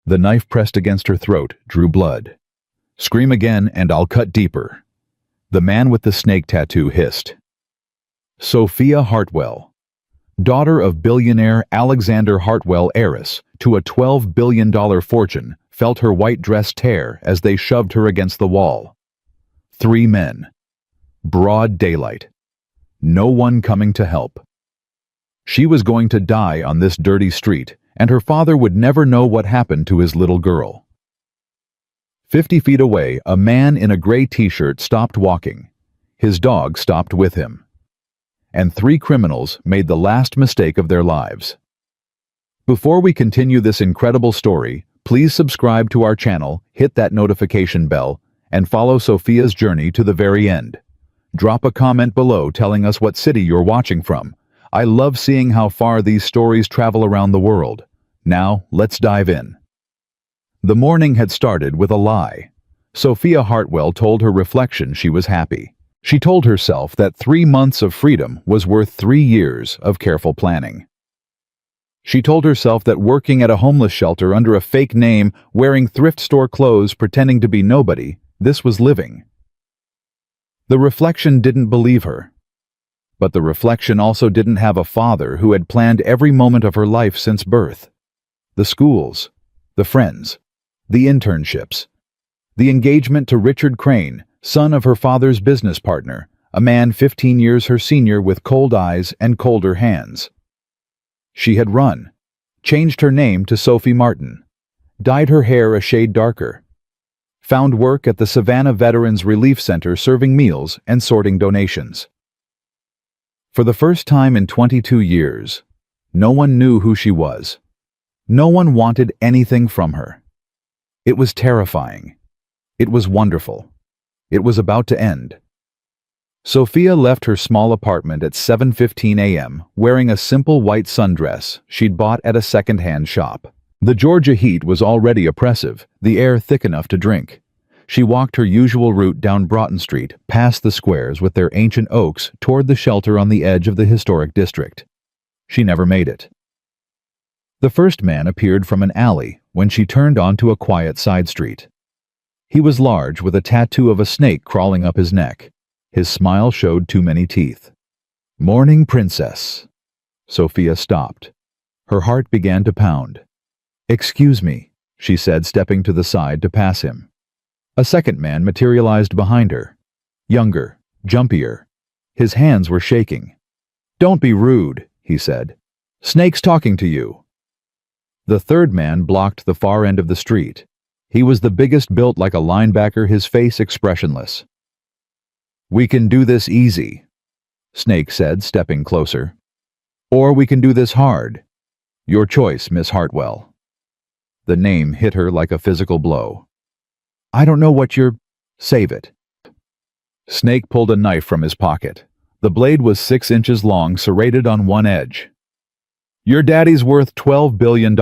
The knife pressed against her throat drew blood. "Scream again and I'll cut deeper." The man with the snake tattoo hissed. Sophia Hartwell, daughter of billionaire Alexander Hartwell, heiress to a $12 billion fortune, felt her white dress tear as they shoved her against the wall. 3 men. Broad daylight. No one coming to help. She was going to die on this dirty street, and her father would never know what happened to his little girl. 50 feet away, a man in a gray t-shirt stopped walking. His dog stopped with him. And 3 criminals made the last mistake of their lives. Before we continue this incredible story, please subscribe to our channel, hit that notification bell, and follow Sophia's journey to the very end. Drop a comment below telling us what city you're watching from. I love seeing how far these stories travel around the world. Now, let's dive in. The morning had started with a lie. Sophia Hartwell told her reflection she was happy. She told herself that 3 months of freedom was worth 3 years of careful planning. She told herself that working at a homeless shelter under a fake name, wearing thrift store clothes, pretending to be nobody, this was living. The reflection didn't believe her. But the reflection also didn't have a father who had planned every moment of her life since birth. The schools, the friends, the internships, the engagement to Richard Crane, son of her father's business partner, a man 15 years her senior with cold eyes and colder hands. She had run, changed her name to Sophie Martin, dyed her hair a shade darker, found work at the Savannah Veterans Relief Center serving meals and sorting donations. For the first time in 22 years, no one knew who she was. No one wanted anything from her. It was terrifying. It was wonderful. It was about to end. Sophia left her small apartment at 7:15 a.m. wearing a simple white sundress she'd bought at a second-hand shop. The Georgia heat was already oppressive, the air thick enough to drink. She walked her usual route down Broughton Street, past the squares with their ancient oaks, toward the shelter on the edge of the historic district. She never made it. The first man appeared from an alley when she turned onto a quiet side street. He was large, with a tattoo of a snake crawling up his neck. His smile showed too many teeth. "Morning, princess." Sophia stopped. Her heart began to pound. "Excuse me," she said, stepping to the side to pass him. A second man materialized behind her. Younger, jumpier. His hands were shaking. "Don't be rude," he said. "Snake's talking to you." The third man blocked the far end of the street. He was the biggest, built like a linebacker, his face expressionless. "We can do this easy," Snake said, stepping closer. "Or we can do this hard. Your choice, Miss Hartwell." The name hit her like a physical blow. "I don't know what you're—" "Save it." Snake pulled a knife from his pocket. The blade was 6 inches long, serrated on one edge. "Your daddy's worth $12 billion.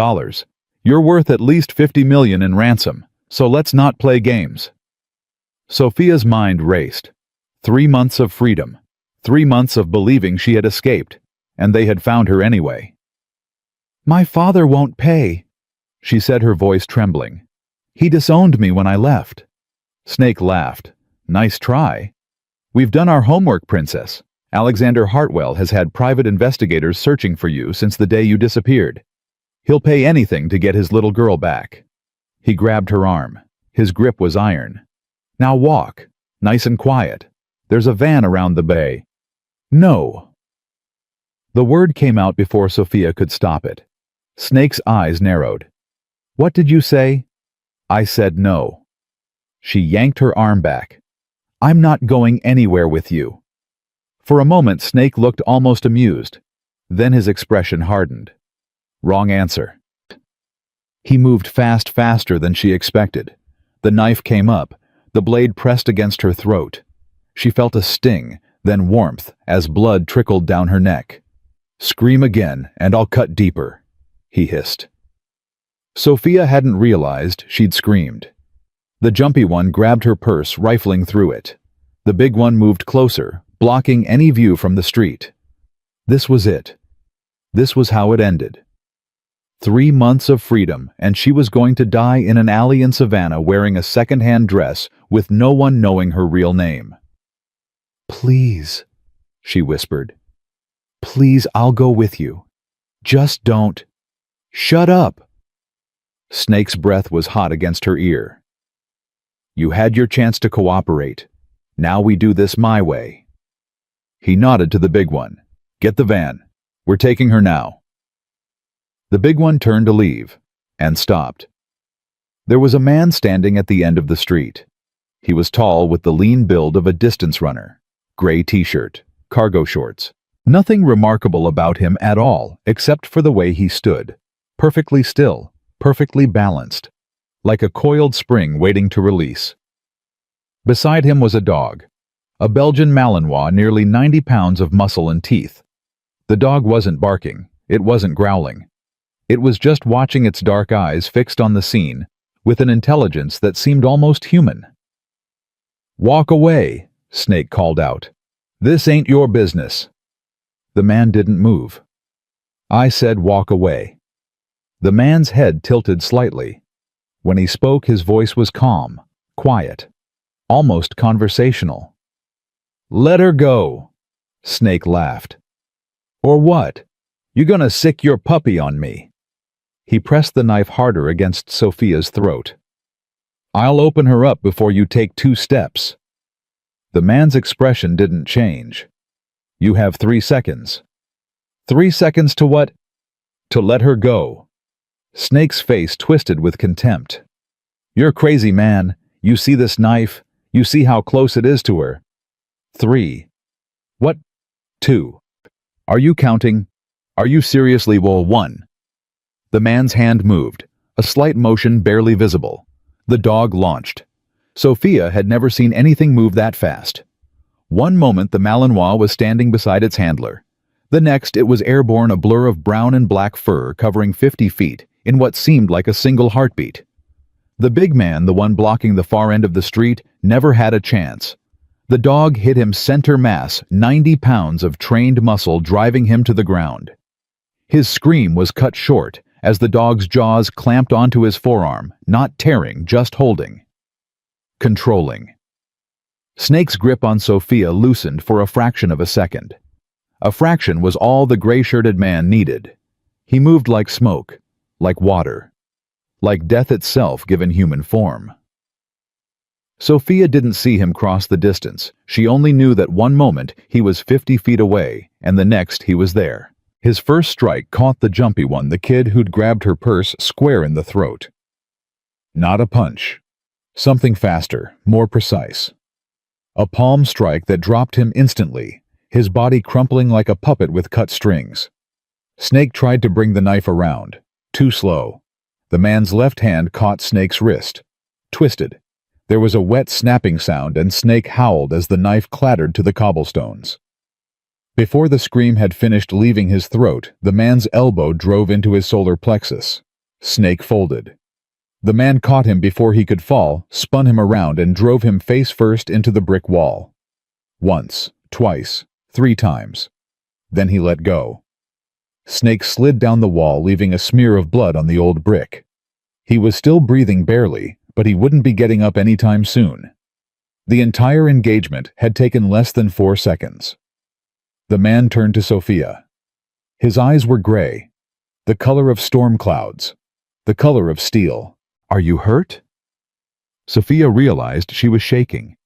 You're worth at least $50 million in ransom, so let's not play games." Sophia's mind raced. 3 months of freedom. 3 months of believing she had escaped, and they had found her anyway. "My father won't pay," she said, her voice trembling. "He disowned me when I left." Snake laughed. "Nice try. We've done our homework, princess. Alexander Hartwell has had private investigators searching for you since the day you disappeared. He'll pay anything to get his little girl back." He grabbed her arm. His grip was iron. "Now walk. Nice and quiet. There's a van around the bay." "No." The word came out before Sophia could stop it. Snake's eyes narrowed. "What did you say?" "I said no." She yanked her arm back. "I'm not going anywhere with you." For a moment, Snake looked almost amused. Then his expression hardened. "Wrong answer." He moved faster than she expected. The knife came up. The blade pressed against her throat. She felt a sting, then warmth, as blood trickled down her neck. "Scream again, and I'll cut deeper," he hissed. Sophia hadn't realized she'd screamed. The jumpy one grabbed her purse, rifling through it. The big one moved closer, blocking any view from the street. This was it. This was how it ended. 3 months of freedom, and she was going to die in an alley in Savannah wearing a second-hand dress with no one knowing her real name. "Please," she whispered. "Please, I'll go with you. Just don't." "Shut up!" Snake's breath was hot against her ear. "You had your chance to cooperate. Now we do this my way." He nodded to the big one. "Get the van. We're taking her now." The big one turned to leave, and stopped. There was a man standing at the end of the street. He was tall with the lean build of a distance runner. Gray t-shirt, cargo shorts. Nothing remarkable about him at all, except for the way he stood. Perfectly still, perfectly balanced. Like a coiled spring waiting to release. Beside him was a dog. A Belgian Malinois, nearly 90 pounds of muscle and teeth. The dog wasn't barking. It wasn't growling. It was just watching its dark eyes fixed on the scene, with an intelligence that seemed almost human. "Walk away," Snake called out. "This ain't your business." The man didn't move. "I said walk away." The man's head tilted slightly. When he spoke, his voice was calm, quiet, almost conversational. "Let her go," Snake laughed. "Or what? You gonna sick your puppy on me?" He pressed the knife harder against Sophia's throat. "I'll open her up before you take 2 steps." The man's expression didn't change. "You have 3 seconds." 3 seconds to what? To let her go. Snake's face twisted with contempt. "You're crazy, man. You see this knife? You see how close it is to her?" 3. What? 2. Are you counting? Are you seriously? Well, 1. The man's hand moved, a slight motion barely visible. The dog launched. Sophia had never seen anything move that fast. One moment the Malinois was standing beside its handler. The next it was airborne, a blur of brown and black fur covering 50 feet in what seemed like a single heartbeat. The big man, the one blocking the far end of the street, never had a chance. The dog hit him center mass, 90 pounds of trained muscle driving him to the ground. His scream was cut short as the dog's jaws clamped onto his forearm, not tearing, just holding. Controlling. Snake's grip on Sophia loosened for a fraction of a second. A fraction was all the gray-shirted man needed. He moved like smoke, like water, like death itself given human form. Sophia didn't see him cross the distance. She only knew that one moment he was 50 feet away, and the next he was there. His first strike caught the jumpy one, the kid who'd grabbed her purse, square in the throat. Not a punch. Something faster, more precise. A palm strike that dropped him instantly, his body crumpling like a puppet with cut strings. Snake tried to bring the knife around. Too slow. The man's left hand caught Snake's wrist. Twisted. There was a wet snapping sound, and Snake howled as the knife clattered to the cobblestones. Before the scream had finished leaving his throat, the man's elbow drove into his solar plexus. Snake folded. The man caught him before he could fall, spun him around, and drove him face first into the brick wall. Once, twice, 3 times. Then he let go. Snake slid down the wall, leaving a smear of blood on the old brick. He was still breathing barely, but he wouldn't be getting up anytime soon. The entire engagement had taken less than 4 seconds. The man turned to Sophia. His eyes were gray, the color of storm clouds, the color of steel. "Are you hurt?" Sophia realized she was shaking.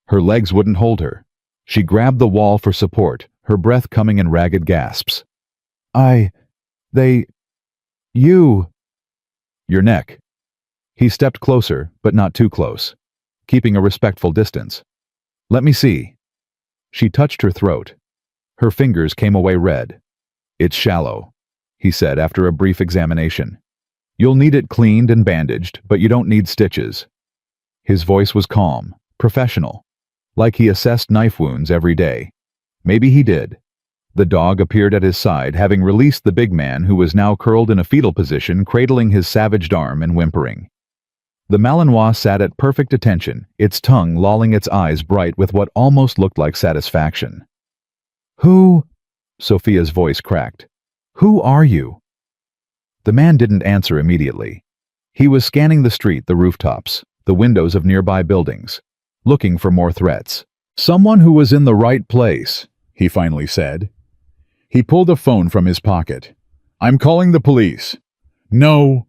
Her legs wouldn't hold her. She grabbed the wall for support, her breath coming in ragged gasps. You... Your neck." He stepped closer, but not too close, keeping a respectful distance. "Let me see." She touched her throat. Her fingers came away red. "It's shallow," he said after a brief examination. "You'll need it cleaned and bandaged, but you don't need stitches." His voice was calm, professional, like he assessed knife wounds every day. Maybe he did. The dog appeared at his side, having released the big man who was now curled in a fetal position, cradling his savaged arm and whimpering. The Malinois sat at perfect attention, its tongue lolling, its eyes bright with what almost looked like satisfaction. "Who?" Sophia's voice cracked. "Who are you?" The man didn't answer immediately. He was scanning the street, the rooftops, the windows of nearby buildings, looking for more threats. "Someone who was in the right place," he finally said. He pulled a phone from his pocket. "I'm calling the police." "No."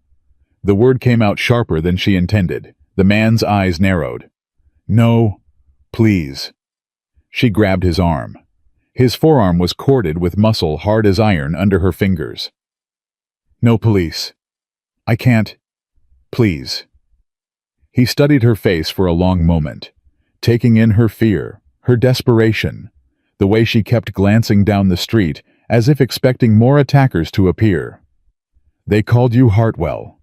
The word came out sharper than she intended. The man's eyes narrowed. "No, please." She grabbed his arm. His forearm was corded with muscle hard as iron under her fingers. "No police. I can't. Please." He studied her face for a long moment, taking in her fear, her desperation, the way she kept glancing down the street as if expecting more attackers to appear. "They called you Hartwell."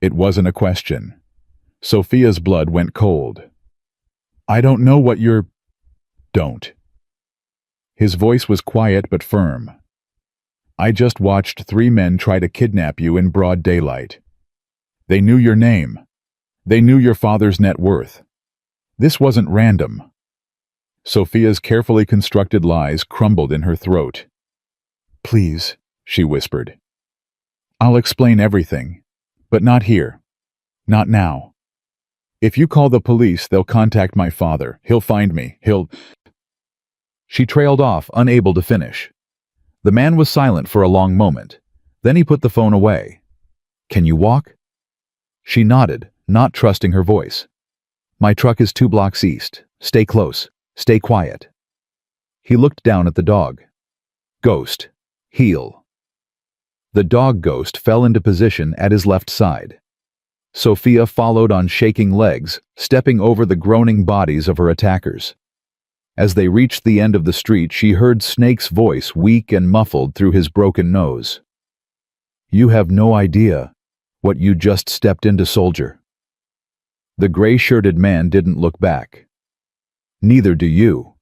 It wasn't a question. Sophia's blood went cold. "I don't know what you're—" "Don't." His voice was quiet but firm. "I just watched 3 men try to kidnap you in broad daylight. They knew your name. They knew your father's net worth. This wasn't random." Sophia's carefully constructed lies crumbled in her throat. "Please," she whispered. "I'll explain everything, but not here. Not now. If you call the police, they'll contact my father. He'll find me. She trailed off, unable to finish. The man was silent for a long moment. Then he put the phone away. "Can you walk?" She nodded, not trusting her voice. "My truck is 2 blocks east. Stay close. Stay quiet." He looked down at the dog. "Ghost. Heel." The dog Ghost fell into position at his left side. Sophia followed on shaking legs, stepping over the groaning bodies of her attackers. As they reached the end of the street, she heard Snake's voice, weak and muffled through his broken nose. "You have no idea what you just stepped into, soldier." The gray-shirted man didn't look back. "Neither do you."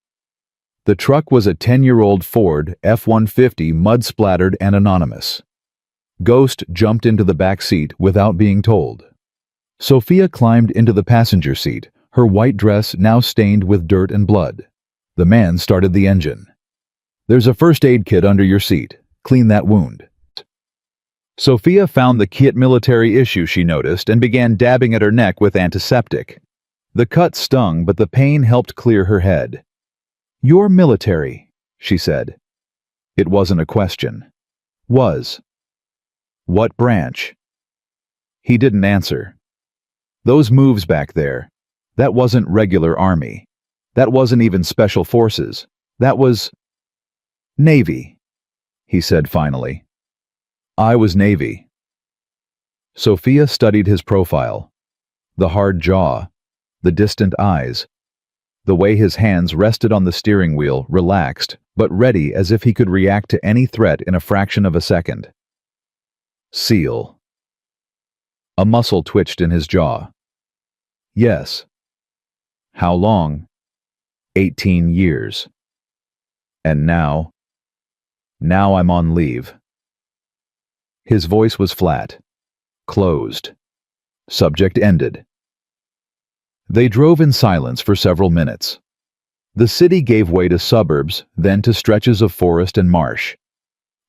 The truck was a 10-year-old Ford F-150, mud-splattered and anonymous. Ghost jumped into the back seat without being told. Sophia climbed into the passenger seat, her white dress now stained with dirt and blood. The man started the engine. "There's a first aid kit under your seat. Clean that wound." Sophia found the kit military issue she noticed and began dabbing at her neck with antiseptic. The cut stung, but the pain helped clear her head. "You're military," she said. It wasn't a question. Was. "What branch?" He didn't answer. "Those moves back there, that wasn't regular army. That wasn't even special forces. That was Navy," he said finally. "I was Navy." Sophia studied his profile. The hard jaw, the distant eyes, the way his hands rested on the steering wheel, relaxed, but ready as if he could react to any threat in a fraction of a second. SEAL. A muscle twitched in his jaw. "Yes." "How long?" 18 years. "And now?" "Now I'm on leave." His voice was flat, closed. Subject ended. They drove in silence for several minutes. The city gave way to suburbs, then to stretches of forest and marsh.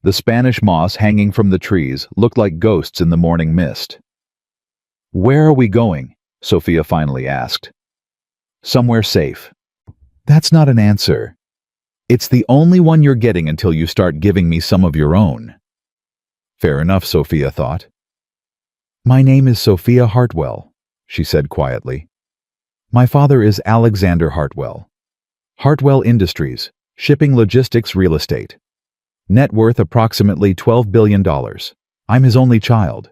The Spanish moss hanging from the trees looked like ghosts in the morning mist. "Where are we going?" Sophia finally asked. "Somewhere safe." "That's not an answer. It's the only one you're getting until you start giving me some of your own." Fair enough, Sophia thought. "My name is Sophia Hartwell," she said quietly. "My father is Alexander Hartwell. Hartwell Industries, shipping logistics real estate. Net worth approximately $12 billion. I'm his only child."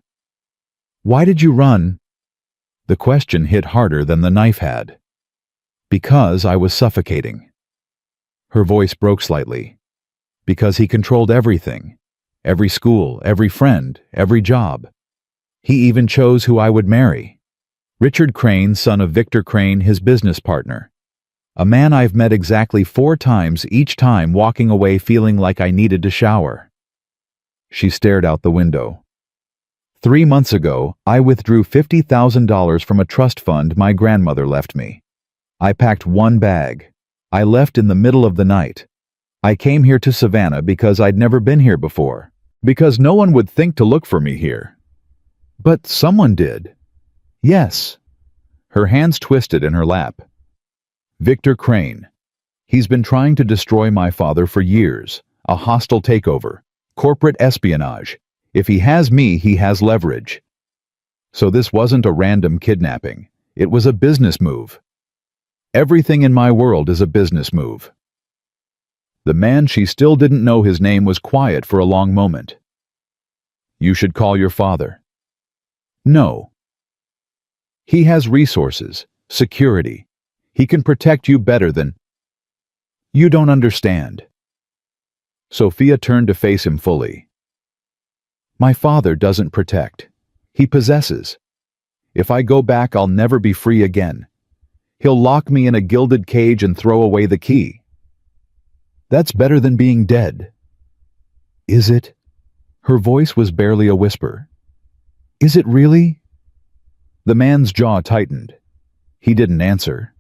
"Why did you run?" The question hit harder than the knife had. "Because I was suffocating." Her voice broke slightly. "Because he controlled everything. Every school, every friend, every job. He even chose who I would marry. Richard Crane, son of Victor Crane, his business partner. A man I've met exactly 4 times, each time walking away feeling like I needed to shower." She stared out the window. 3 months ago, I withdrew $50,000 from a trust fund my grandmother left me. I packed 1 bag. I left in the middle of the night. I came here to Savannah because I'd never been here before. Because no one would think to look for me here. But someone did. Yes. Her hands twisted in her lap. Victor Crane. He's been trying to destroy my father for years. A hostile takeover. Corporate espionage. If he has me, he has leverage. So this wasn't a random kidnapping. It was a business move. Everything in my world is a business move. The man she still didn't know his name was quiet for a long moment. You should call your father. No. He has resources, security. He can protect you better than... You don't understand. Sophia turned to face him fully. My father doesn't protect. He possesses. If I go back, I'll never be free again. He'll lock me in a gilded cage and throw away the key. That's better than being dead. Is it? Her voice was barely a whisper. Is it really? The man's jaw tightened. He didn't answer.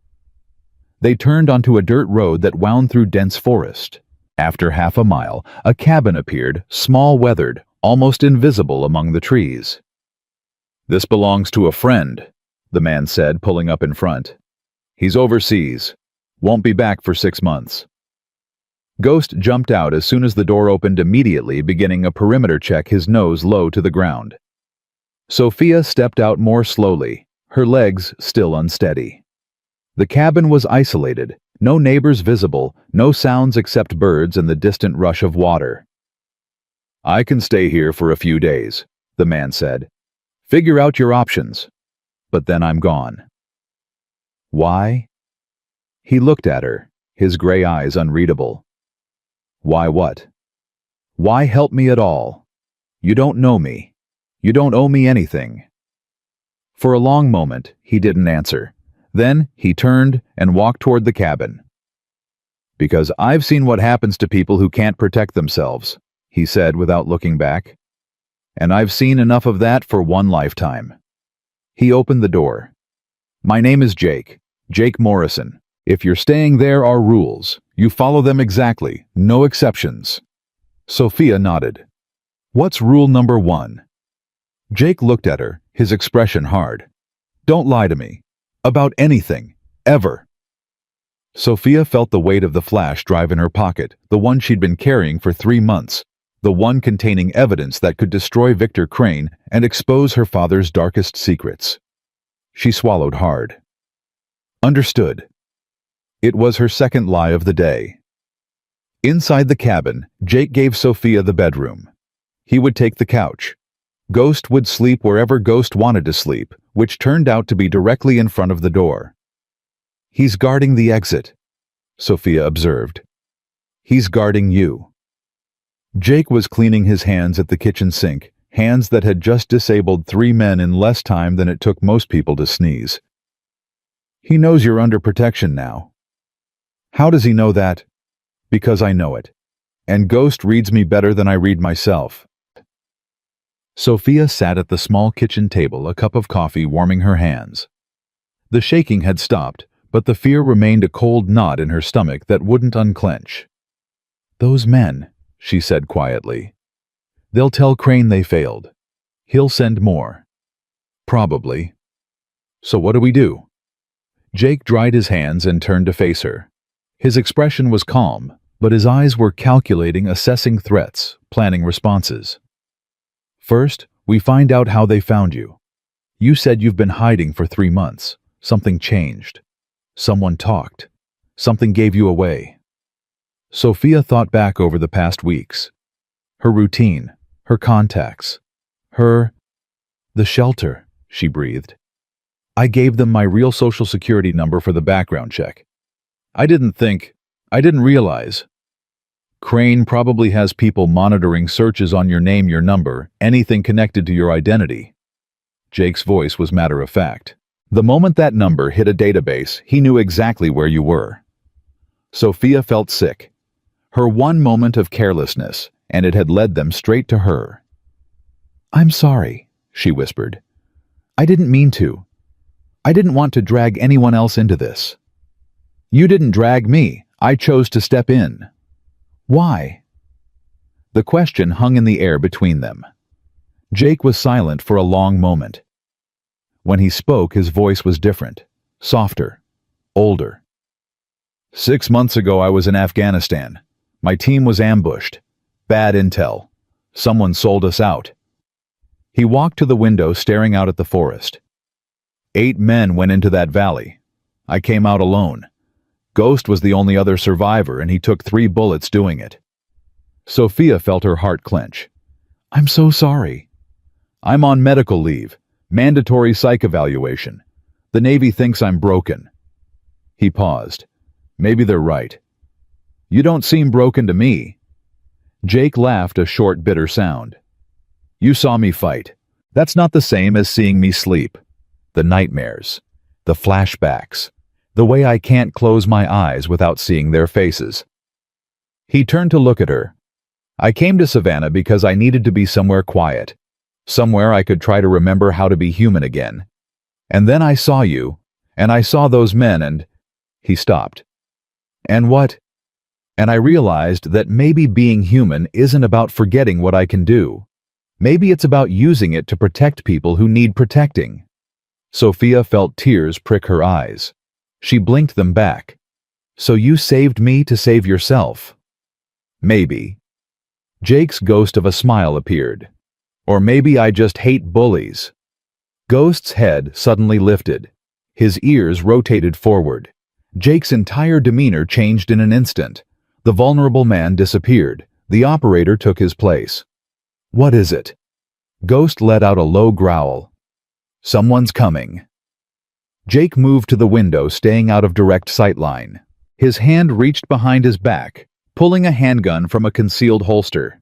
They turned onto a dirt road that wound through dense forest. After half a mile, a cabin appeared, small, weathered, almost invisible among the trees. This belongs to a friend, the man said, pulling up in front. He's overseas. Won't be back for 6 months. Ghost jumped out as soon as the door opened, immediately beginning a perimeter check, his nose low to the ground. Sophia stepped out more slowly, her legs still unsteady. The cabin was isolated, no neighbors visible, no sounds except birds and the distant rush of water. I can stay here for a few days, the man said. Figure out your options. But then I'm gone. Why? He looked at her, his gray eyes unreadable. Why what? Why help me at all? You don't know me. You don't owe me anything. For a long moment, he didn't answer. Then he turned and walked toward the cabin. Because I've seen what happens to people who can't protect themselves, he said without looking back. And I've seen enough of that for one lifetime. He opened the door. My name is Jake Morrison. If you're staying, there are rules. You follow them exactly, no exceptions. Sophia nodded. What's rule number 1? Jake looked at her, his expression hard. Don't lie to me. About anything. Ever. Sophia felt the weight of the flash drive in her pocket, the one she'd been carrying for 3 months, the one containing evidence that could destroy Victor Crane and expose her father's darkest secrets. She swallowed hard. Understood. It was her second lie of the day. Inside the cabin, Jake gave Sophia the bedroom. He would take the couch. Ghost would sleep wherever Ghost wanted to sleep, which turned out to be directly in front of the door. He's guarding the exit, Sophia observed. He's guarding you. Jake was cleaning his hands at the kitchen sink, hands that had just disabled 3 men in less time than it took most people to sneeze. He knows you're under protection now. How does he know that? Because I know it. And Ghost reads me better than I read myself. Sophia sat at the small kitchen table, a cup of coffee warming her hands. The shaking had stopped, but the fear remained, a cold knot in her stomach that wouldn't unclench. Those men, she said quietly. They'll tell Crane they failed. He'll send more. Probably. So what do we do? Jake dried his hands and turned to face her. His expression was calm, but his eyes were calculating, assessing threats, planning responses. First, we find out how they found you. You said you've been hiding for 3 months. Something changed. Someone talked. Something gave you away. Sophia thought back over the past weeks. Her routine, her contacts, the shelter, she breathed. I gave them my real social security number for the background check. I didn't realize. Crane probably has people monitoring searches on your name, your number, anything connected to your identity. Jake's voice was matter of fact. The moment that number hit a database, he knew exactly where you were. Sophia felt sick. Her one moment of carelessness, and it had led them straight to her. I'm sorry, she whispered. I didn't mean to. I didn't want to drag anyone else into this. You didn't drag me. I chose to step in. Why? The question hung in the air between them. Jake was silent for a long moment. When he spoke, his voice was different, softer, older. 6 months ago, I was in Afghanistan. My team was ambushed. Bad intel. Someone sold us out. He walked to the window, staring out at the forest. 8 men went into that valley. I came out alone. Ghost was the only other survivor, and he took 3 bullets doing it. Sophia felt her heart clench. I'm so sorry. I'm on medical leave. Mandatory psych evaluation. The Navy thinks I'm broken. He paused. Maybe they're right. You don't seem broken to me. Jake laughed, a short, bitter sound. You saw me fight. That's not the same as seeing me sleep. The nightmares, the flashbacks, the way I can't close my eyes without seeing their faces. He turned to look at her. I came to Savannah because I needed to be somewhere quiet, somewhere I could try to remember how to be human again. And then I saw you, and I saw those men, and... He stopped. And what? And I realized that maybe being human isn't about forgetting what I can do. Maybe it's about using it to protect people who need protecting. Sophia felt tears prick her eyes. She blinked them back. So you saved me to save yourself? Maybe. Jake's ghost of a smile appeared. Or maybe I just hate bullies. Ghost's head suddenly lifted. His ears rotated forward. Jake's entire demeanor changed in an instant. The vulnerable man disappeared. The operator took his place. What is it? Ghost let out a low growl. Someone's coming. Jake moved to the window, staying out of direct sightline. His hand reached behind his back, pulling a handgun from a concealed holster.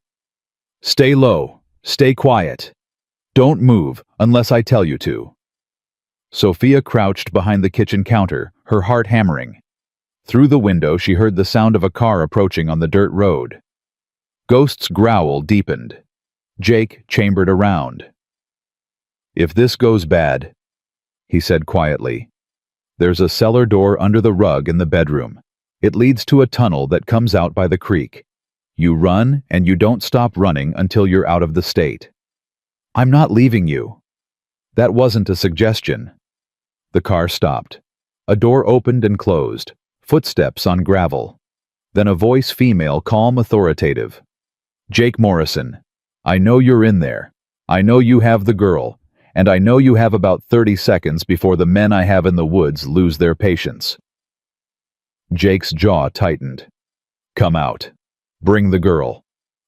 Stay low. Stay quiet. Don't move unless I tell you to. Sophia crouched behind the kitchen counter, her heart hammering. Through the window, she heard the sound of a car approaching on the dirt road. Ghost's growl deepened. Jake chambered around. If this goes bad, he said quietly, there's a cellar door under the rug in the bedroom. It leads to a tunnel that comes out by the creek. You run, and you don't stop running until you're out of the state. I'm not leaving you. That wasn't a suggestion. The car stopped. A door opened and closed. Footsteps on gravel. Then a voice, female, calm, authoritative. Jake Morrison, I know you're in there. I know you have the girl. And I know you have about 30 seconds before the men I have in the woods lose their patience. Jake's jaw tightened. Come out. Bring the girl.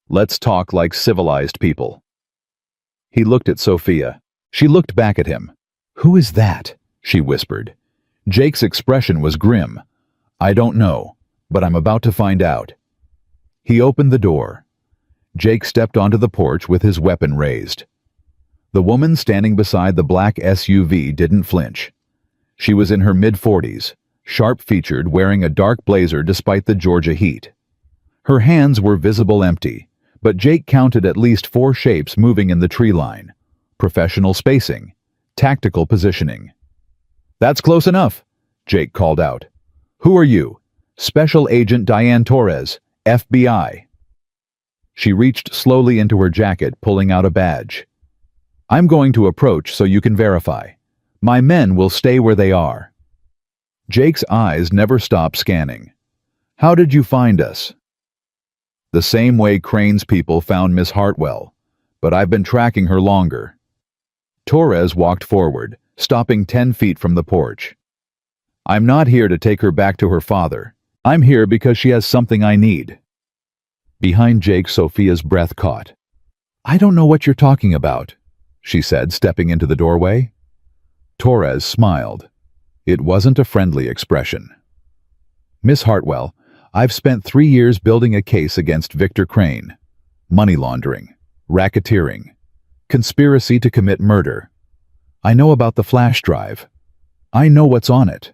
Let's talk like civilized people. He looked at Sophia. She looked back at him. Who is that? She whispered. Jake's expression was grim. I don't know, but I'm about to find out. He opened the door. Jake stepped onto the porch with his weapon raised. The woman standing beside the black SUV didn't flinch. She was in her mid-40s, sharp-featured, wearing a dark blazer despite the Georgia heat. Her hands were visible empty, but Jake counted at least 4 shapes moving in the tree line. Professional spacing, tactical positioning. That's close enough, Jake called out. Who are you? Special Agent Diane Torres, FBI. She reached slowly into her jacket, pulling out a badge. I'm going to approach so you can verify. My men will stay where they are. Jake's eyes never stopped scanning. How did you find us? The same way Crane's people found Miss Hartwell, but I've been tracking her longer. Torres walked forward, stopping 10 feet from the porch. I'm not here to take her back to her father. I'm here because she has something I need. Behind Jake, Sophia's breath caught. I don't know what you're talking about, she said, stepping into the doorway. Torres smiled. It wasn't a friendly expression. Miss Hartwell, I've spent 3 years building a case against Victor Crane. Money laundering, racketeering, conspiracy to commit murder. I know about the flash drive. I know what's on it.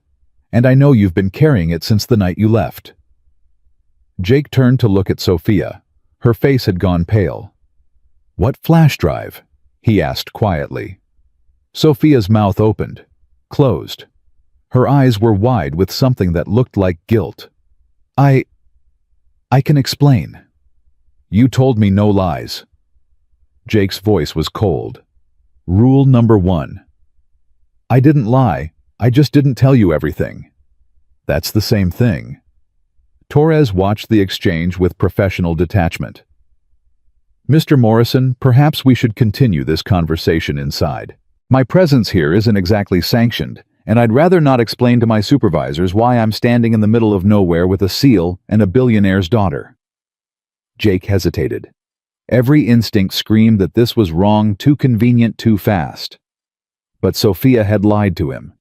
And I know you've been carrying it since the night you left. Jake turned to look at Sophia. Her face had gone pale. What flash drive? He asked quietly. Sophia's mouth opened, closed. Her eyes were wide with something that looked like guilt. I can explain. You told me no lies. Jake's voice was cold. Rule number 1. I didn't lie, I just didn't tell you everything. That's the same thing. Torres watched the exchange with professional detachment. Mr. Morrison, perhaps we should continue this conversation inside. My presence here isn't exactly sanctioned, and I'd rather not explain to my supervisors why I'm standing in the middle of nowhere with a SEAL and a billionaire's daughter. Jake hesitated. Every instinct screamed that this was wrong, too convenient, too fast. But Sophia had lied to him,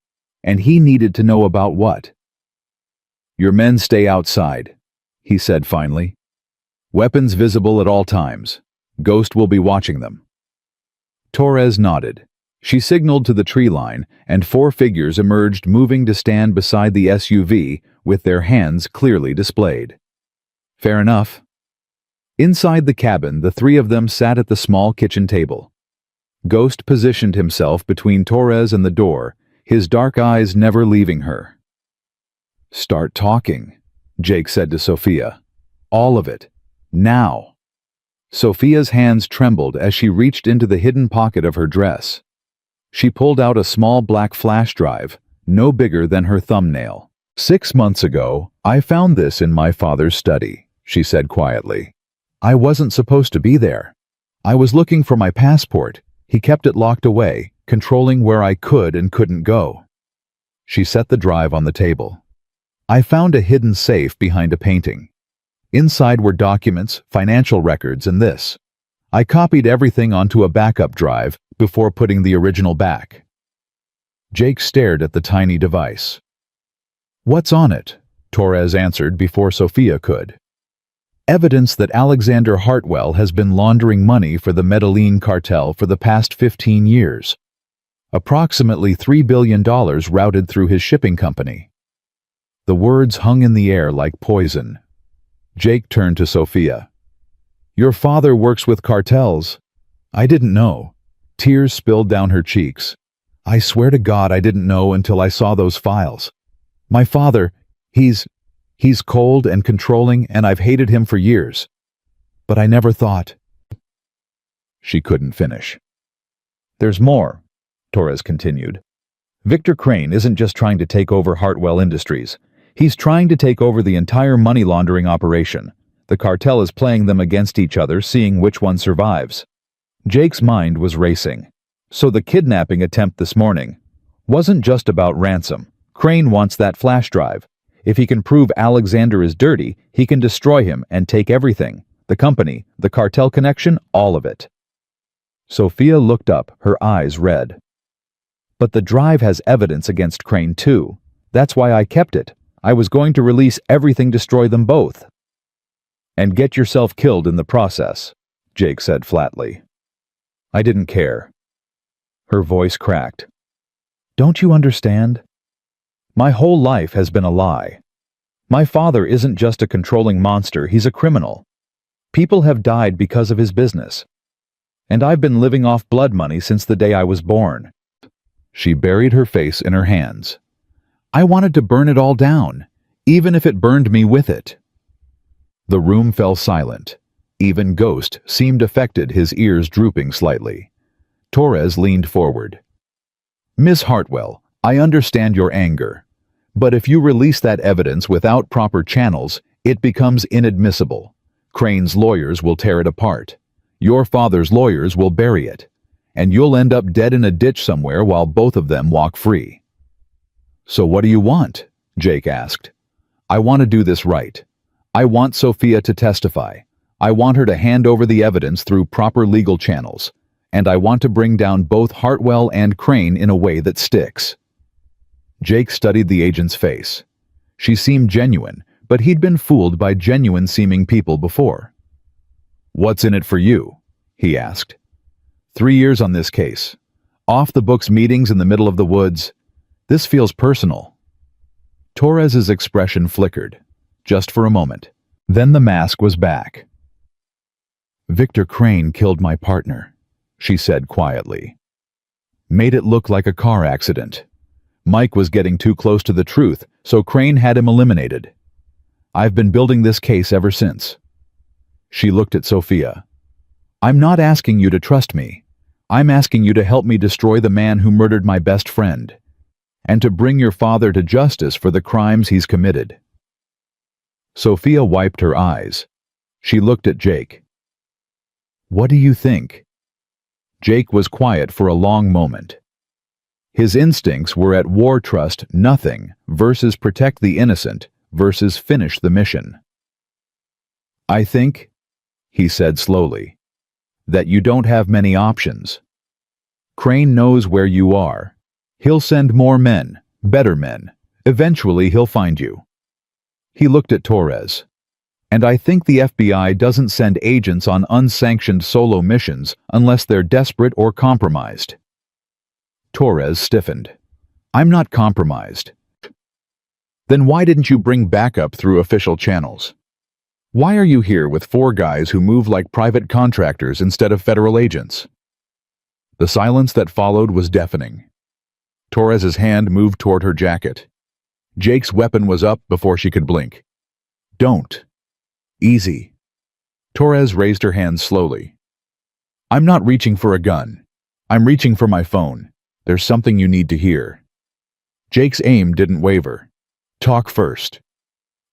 and he needed to know about what. Your men stay outside, he said finally. Weapons visible at all times. Ghost will be watching them. Torres nodded. She signaled to the tree line, and 4 figures emerged, moving to stand beside the SUV with their hands clearly displayed. Fair enough. Inside the cabin, the 3 of them sat at the small kitchen table. Ghost positioned himself between Torres and the door, his dark eyes never leaving her. Start talking, Jake said to Sophia. All of it. Now. Sophia's hands trembled as she reached into the hidden pocket of her dress. She pulled out a small black flash drive, no bigger than her thumbnail. 6 months ago, I found this in my father's study, she said quietly. I wasn't supposed to be there. I was looking for my passport. He kept it locked away, controlling where I could and couldn't go. She set the drive on the table. I found a hidden safe behind a painting. Inside were documents, financial records, and this. I copied everything onto a backup drive before putting the original back. Jake stared at the tiny device. What's on it? Torres answered before Sophia could. Evidence that Alexander Hartwell has been laundering money for the Medellin cartel for the past 15 years. Approximately $3 billion routed through his shipping company. The words hung in the air like poison. Jake turned to Sophia. Your father works with cartels. I didn't know. Tears spilled down her cheeks. I swear to God I didn't know until I saw those files. My father, he's cold and controlling, and I've hated him for years. But I never thought. She couldn't finish. There's more, Torres continued. Victor Crane isn't just trying to take over Hartwell Industries. He's trying to take over the entire money laundering operation. The cartel is playing them against each other, seeing which one survives. Jake's mind was racing. So the kidnapping attempt this morning wasn't just about ransom. Crane wants that flash drive. If he can prove Alexander is dirty, he can destroy him and take everything. The company, the cartel connection, all of it. Sophia looked up, her eyes red. But the drive has evidence against Crane too. That's why I kept it. I was going to release everything, destroy them both. And get yourself killed in the process, Jake said flatly. I didn't care. Her voice cracked. Don't you understand? My whole life has been a lie. My father isn't just a controlling monster, he's a criminal. People have died because of his business. And I've been living off blood money since the day I was born. She buried her face in her hands. I wanted to burn it all down, even if it burned me with it. The room fell silent. Even Ghost seemed affected, his ears drooping slightly. Torres leaned forward. Miss Hartwell, I understand your anger. But if you release that evidence without proper channels, it becomes inadmissible. Crane's lawyers will tear it apart. Your father's lawyers will bury it. And you'll end up dead in a ditch somewhere while both of them walk free. So what do you want? Jake asked. I want to do this right. I want Sophia to testify. I want her to hand over the evidence through proper legal channels. And I want to bring down both Hartwell and Crane in a way that sticks. Jake studied the agent's face. She seemed genuine, but he'd been fooled by genuine-seeming people before. What's in it for you? He asked. 3 years on this case. Off-the-books meetings in the middle of the woods. This feels personal. Torres's expression flickered, just for a moment. Then the mask was back. Victor Crane killed my partner, she said quietly. Made it look like a car accident. Mike was getting too close to the truth, so Crane had him eliminated. I've been building this case ever since. She looked at Sophia. "I'm not asking you to trust me. I'm asking you to help me destroy the man who murdered my best friend, and to bring your father to justice for the crimes he's committed." Sophia wiped her eyes. She looked at Jake. "What do you think?" Jake was quiet for a long moment. His instincts were at war: trust nothing versus protect the innocent versus finish the mission. "I think," he said slowly, "that you don't have many options. Crane knows where you are. He'll send more men, better men. Eventually he'll find you." He looked at Torres. "And I think the FBI doesn't send agents on unsanctioned solo missions unless they're desperate or compromised." Torres stiffened. "I'm not compromised." "Then why didn't you bring backup through official channels? Why are you here with 4 guys who move like private contractors instead of federal agents?" The silence that followed was deafening. Torres's hand moved toward her jacket. Jake's weapon was up before she could blink. "Don't. Easy." Torres raised her hand slowly. "I'm not reaching for a gun. I'm reaching for my phone. There's something you need to hear." Jake's aim didn't waver. "Talk first."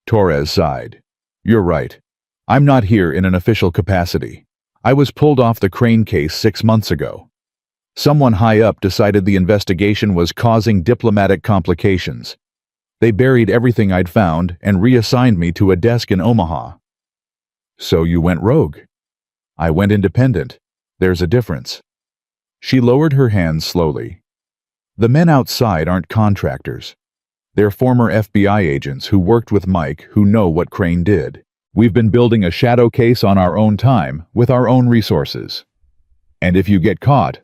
Torres sighed. "You're right. I'm not here in an official capacity. I was pulled off the Crane case 6 months ago. Someone high up decided the investigation was causing diplomatic complications. They buried everything I'd found and reassigned me to a desk in Omaha." "So you went rogue." "I went independent. There's a difference." She lowered her hands slowly. "The men outside aren't contractors. They're former FBI agents who worked with Mike, who know what Crane did. We've been building a shadow case on our own time, with our own resources. And if you get caught,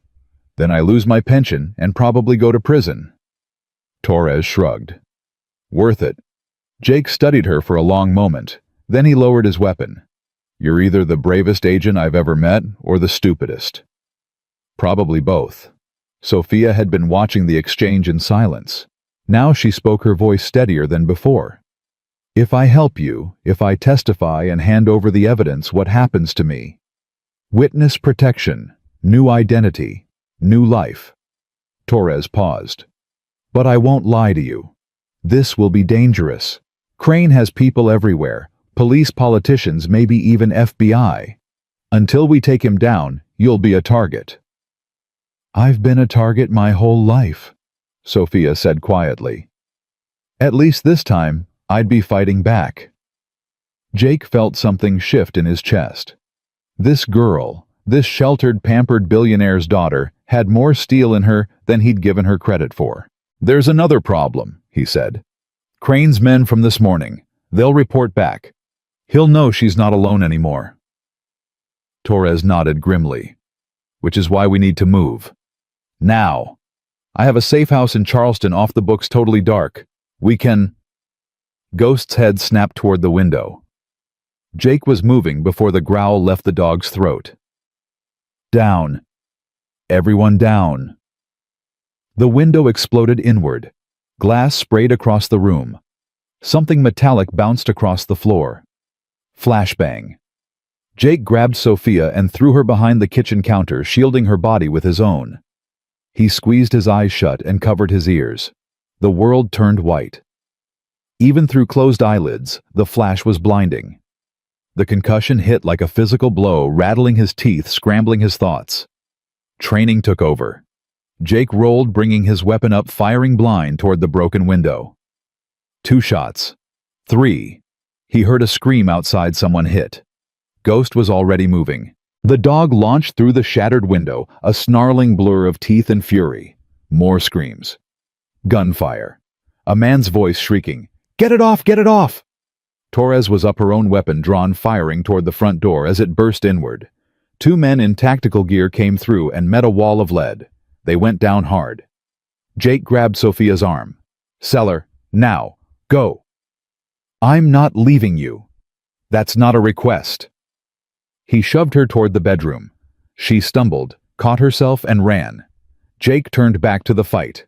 then I lose my pension and probably go to prison." Torres shrugged. "Worth it." Jake studied her for a long moment. Then he lowered his weapon. "You're either the bravest agent I've ever met or the stupidest." "Probably both." Sophia had been watching the exchange in silence. Now she spoke, her voice steadier than before. "If I help you, if I testify and hand over the evidence, what happens to me? Witness protection, new identity, new life." Torres paused. "But I won't lie to you. This will be dangerous. Crane has people everywhere, police, politicians, maybe even FBI. Until we take him down, you'll be a target." "I've been a target my whole life," Sophia said quietly. "At least this time, I'd be fighting back." Jake felt something shift in his chest. This girl, this sheltered, pampered billionaire's daughter, had more steel in her than he'd given her credit for. "There's another problem," he said. "Crane's men from this morning. They'll report back. He'll know she's not alone anymore." Torres nodded grimly. "Which is why we need to move. Now. I have a safe house in Charleston off the books, totally dark. We can—" Ghost's head snapped toward the window. Jake was moving before the growl left the dog's throat. "Down. Everyone down." The window exploded inward. Glass sprayed across the room. Something metallic bounced across the floor. Flashbang. Jake grabbed Sophia and threw her behind the kitchen counter, shielding her body with his own. He squeezed his eyes shut and covered his ears. The world turned white. Even through closed eyelids, the flash was blinding. The concussion hit like a physical blow, rattling his teeth, scrambling his thoughts. Training took over. Jake rolled, bringing his weapon up, firing blind toward the broken window. 2 shots. 3. He heard a scream outside. Someone hit. Ghost was already moving. The dog launched through the shattered window, a snarling blur of teeth and fury. More screams. Gunfire. A man's voice shrieking, "Get it off! Get it off!" Torres was up, her own weapon drawn, firing toward the front door as it burst inward. 2 men in tactical gear came through and met a wall of lead. They went down hard. Jake grabbed Sophia's arm. "Cellar, now, go." "I'm not leaving you. That's not a request." He shoved her toward the bedroom. She stumbled, caught herself, and ran. Jake turned back to the fight.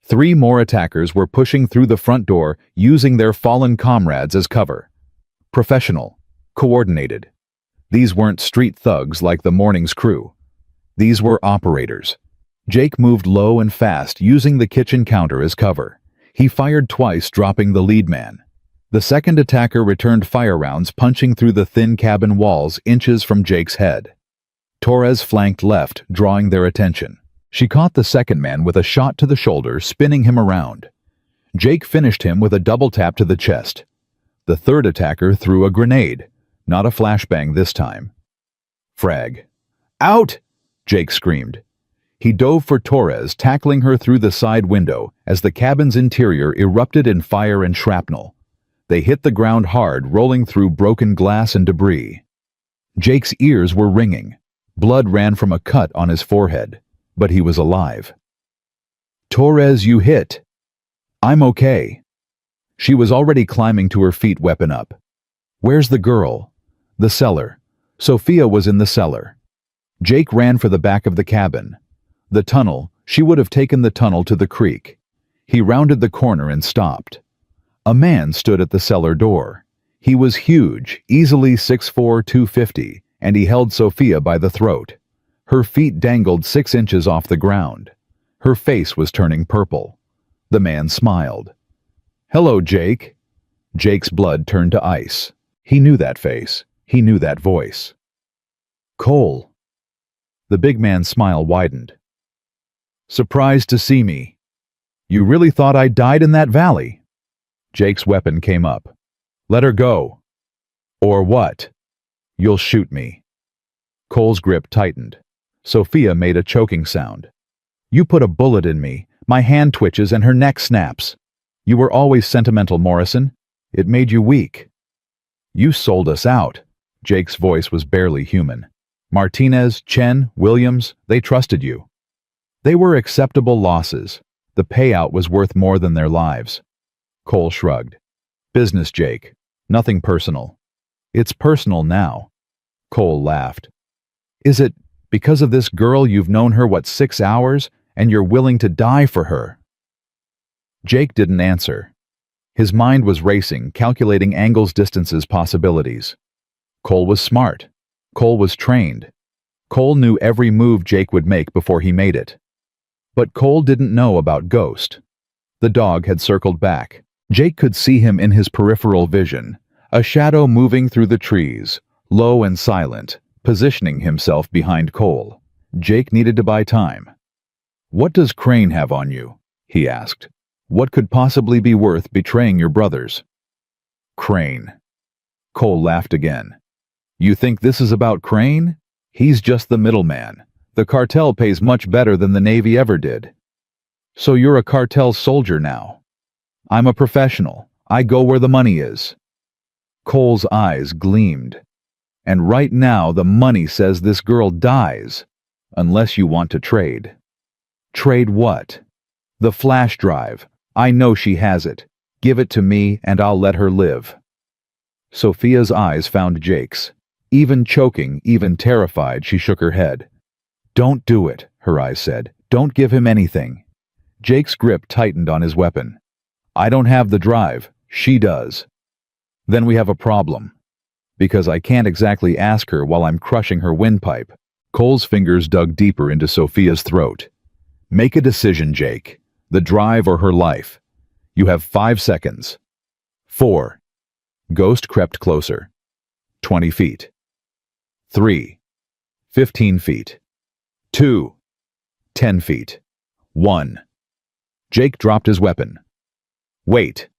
3 more attackers were pushing through the front door, using their fallen comrades as cover. Professional. Coordinated. These weren't street thugs like the morning's crew. These were operators. Jake moved low and fast, using the kitchen counter as cover. He fired twice, dropping the lead man. The second attacker returned fire rounds, punching through the thin cabin walls inches from Jake's head. Torres flanked left, drawing their attention. She caught the second man with a shot to the shoulder, spinning him around. Jake finished him with a double tap to the chest. The third attacker threw a grenade, not a flashbang this time. Frag. Out! Jake screamed. He dove for Torres, tackling her through the side window as the cabin's interior erupted in fire and shrapnel. They hit the ground hard, rolling through broken glass and debris. Jake's ears were ringing. Blood ran from a cut on his forehead, but he was alive. Torres, you hit. I'm okay. She was already climbing to her feet, weapon up. Where's the girl? The cellar. Sophia was in the cellar. Jake ran for the back of the cabin. The tunnel, she would have taken the tunnel to the creek. He rounded the corner and stopped. A man stood at the cellar door. He was huge, easily 6'4", 250, and he held Sophia by the throat. Her feet dangled 6 inches off the ground. Her face was turning purple. The man smiled. Hello, Jake. Jake's blood turned to ice. He knew that face. He knew that voice. Cole. The big man's smile widened. Surprised to see me. You really thought I died in that valley? Jake's weapon came up. Let her go. Or what? You'll shoot me. Cole's grip tightened. Sophia made a choking sound. You put a bullet in me. My hand twitches and her neck snaps. You were always sentimental, Morrison. It made you weak. You sold us out. Jake's voice was barely human. Martinez, Chen, Williams, they trusted you. They were acceptable losses. The payout was worth more than their lives. Cole shrugged. Business, Jake. Nothing personal. It's personal now. Cole laughed. Is it because of this girl you've known her, 6 hours, and you're willing to die for her? Jake didn't answer. His mind was racing, calculating angles, distances, possibilities. Cole was smart. Cole was trained. Cole knew every move Jake would make before he made it. But Cole didn't know about Ghost. The dog had circled back. Jake could see him in his peripheral vision, a shadow moving through the trees, low and silent, positioning himself behind Cole. Jake needed to buy time. What does Crane have on you? He asked. What could possibly be worth betraying your brothers? Crane. Cole laughed again. You think this is about Crane? He's just the middleman. The cartel pays much better than the Navy ever did. So you're a cartel soldier now. I'm a professional. I go where the money is. Cole's eyes gleamed. And right now the money says this girl dies, unless you want to trade. Trade what? The flash drive. I know she has it. Give it to me and I'll let her live. Sophia's eyes found Jake's. Even choking, even terrified, she shook her head. Don't do it, her eyes said. Don't give him anything. Jake's grip tightened on his weapon. I don't have the drive. She does. Then we have a problem. Because I can't exactly ask her while I'm crushing her windpipe. Cole's fingers dug deeper into Sophia's throat. Make a decision, Jake. The drive or her life. You have 5 seconds. 4. Ghost crept closer. 20 feet. 3. 15 feet. 2. 10 feet. 1. Jake dropped his weapon. Wait.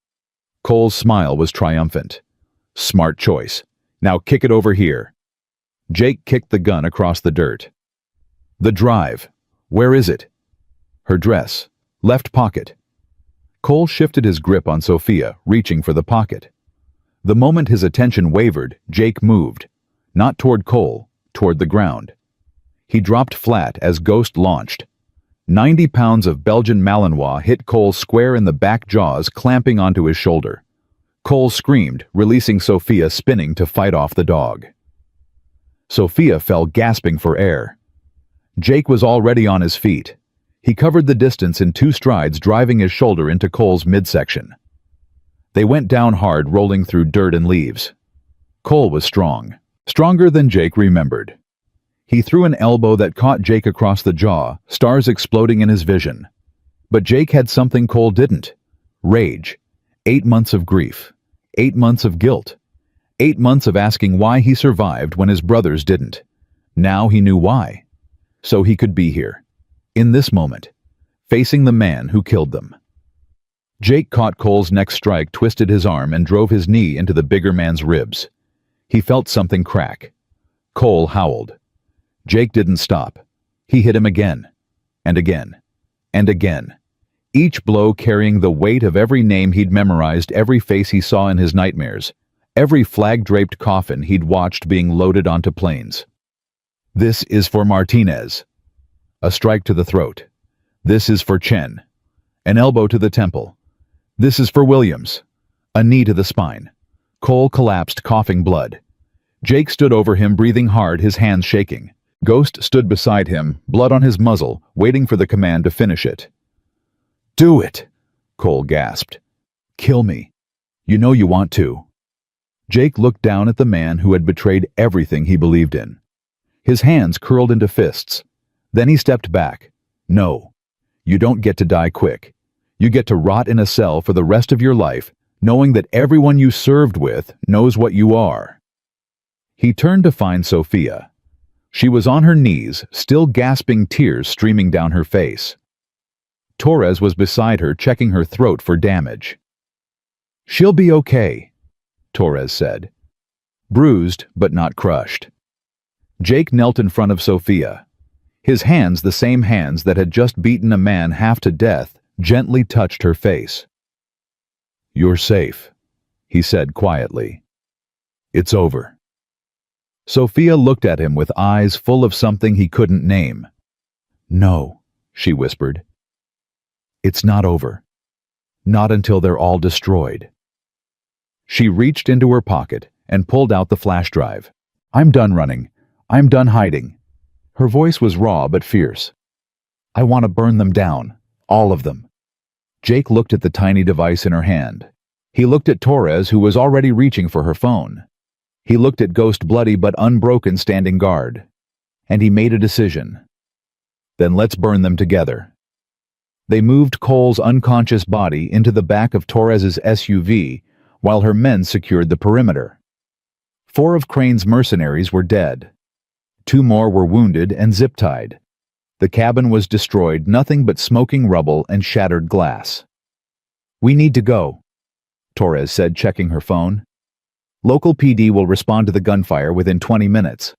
Cole's smile was triumphant. Smart choice. Now kick it over here. Jake kicked the gun across the dirt. The drive. Where is it? Her dress. Left pocket. Cole shifted his grip on Sophia, reaching for the pocket. The moment his attention wavered, Jake moved. Not toward Cole, toward the ground. He dropped flat as Ghost launched. 90 pounds of Belgian Malinois hit Cole square in the back jaws, clamping onto his shoulder. Cole screamed, releasing Sophia, spinning to fight off the dog. Sophia fell, gasping for air. Jake was already on his feet. He covered the distance in 2 strides, driving his shoulder into Cole's midsection. They went down hard, rolling through dirt and leaves. Cole was strong. Stronger than Jake remembered. He threw an elbow that caught Jake across the jaw, stars exploding in his vision. But Jake had something Cole didn't. Rage. 8 months of grief. 8 months of guilt. 8 months of asking why he survived when his brothers didn't. Now he knew why. So he could be here. In this moment. Facing the man who killed them. Jake caught Cole's next strike, twisted his arm, and drove his knee into the bigger man's ribs. He felt something crack. Cole howled. Jake didn't stop. He hit him again. And again. And again. Each blow carrying the weight of every name he'd memorized, every face he saw in his nightmares, every flag-draped coffin he'd watched being loaded onto planes. This is for Martinez. A strike to the throat. This is for Chen. An elbow to the temple. This is for Williams. A knee to the spine. Cole collapsed, coughing blood. Jake stood over him, breathing hard, his hands shaking. Ghost stood beside him, blood on his muzzle, waiting for the command to finish it. "Do it," Cole gasped. "Kill me. You know you want to." Jake looked down at the man who had betrayed everything he believed in. His hands curled into fists. Then he stepped back. "No. You don't get to die quick. You get to rot in a cell for the rest of your life, knowing that everyone you served with knows what you are." He turned to find Sophia. She was on her knees, still gasping, tears streaming down her face. Torres was beside her, checking her throat for damage. "She'll be okay," Torres said. Bruised, but not crushed. Jake knelt in front of Sophia. His hands, the same hands that had just beaten a man half to death, gently touched her face. "You're safe," he said quietly. "It's over." Sophia looked at him with eyes full of something he couldn't name. "No," she whispered. "It's not over. Not until they're all destroyed." She reached into her pocket and pulled out the flash drive. "I'm done running. I'm done hiding." Her voice was raw but fierce. "I want to burn them down. All of them." Jake looked at the tiny device in her hand. He looked at Torres, who was already reaching for her phone. He looked at Ghost, bloody but unbroken, standing guard. And he made a decision. "Then let's burn them together." They moved Cole's unconscious body into the back of Torres's SUV while her men secured the perimeter. 4 of Crane's mercenaries were dead. 2 more were wounded and zip-tied. The cabin was destroyed, nothing but smoking rubble and shattered glass. "We need to go," Torres said, checking her phone. "Local PD will respond to the gunfire within 20 minutes.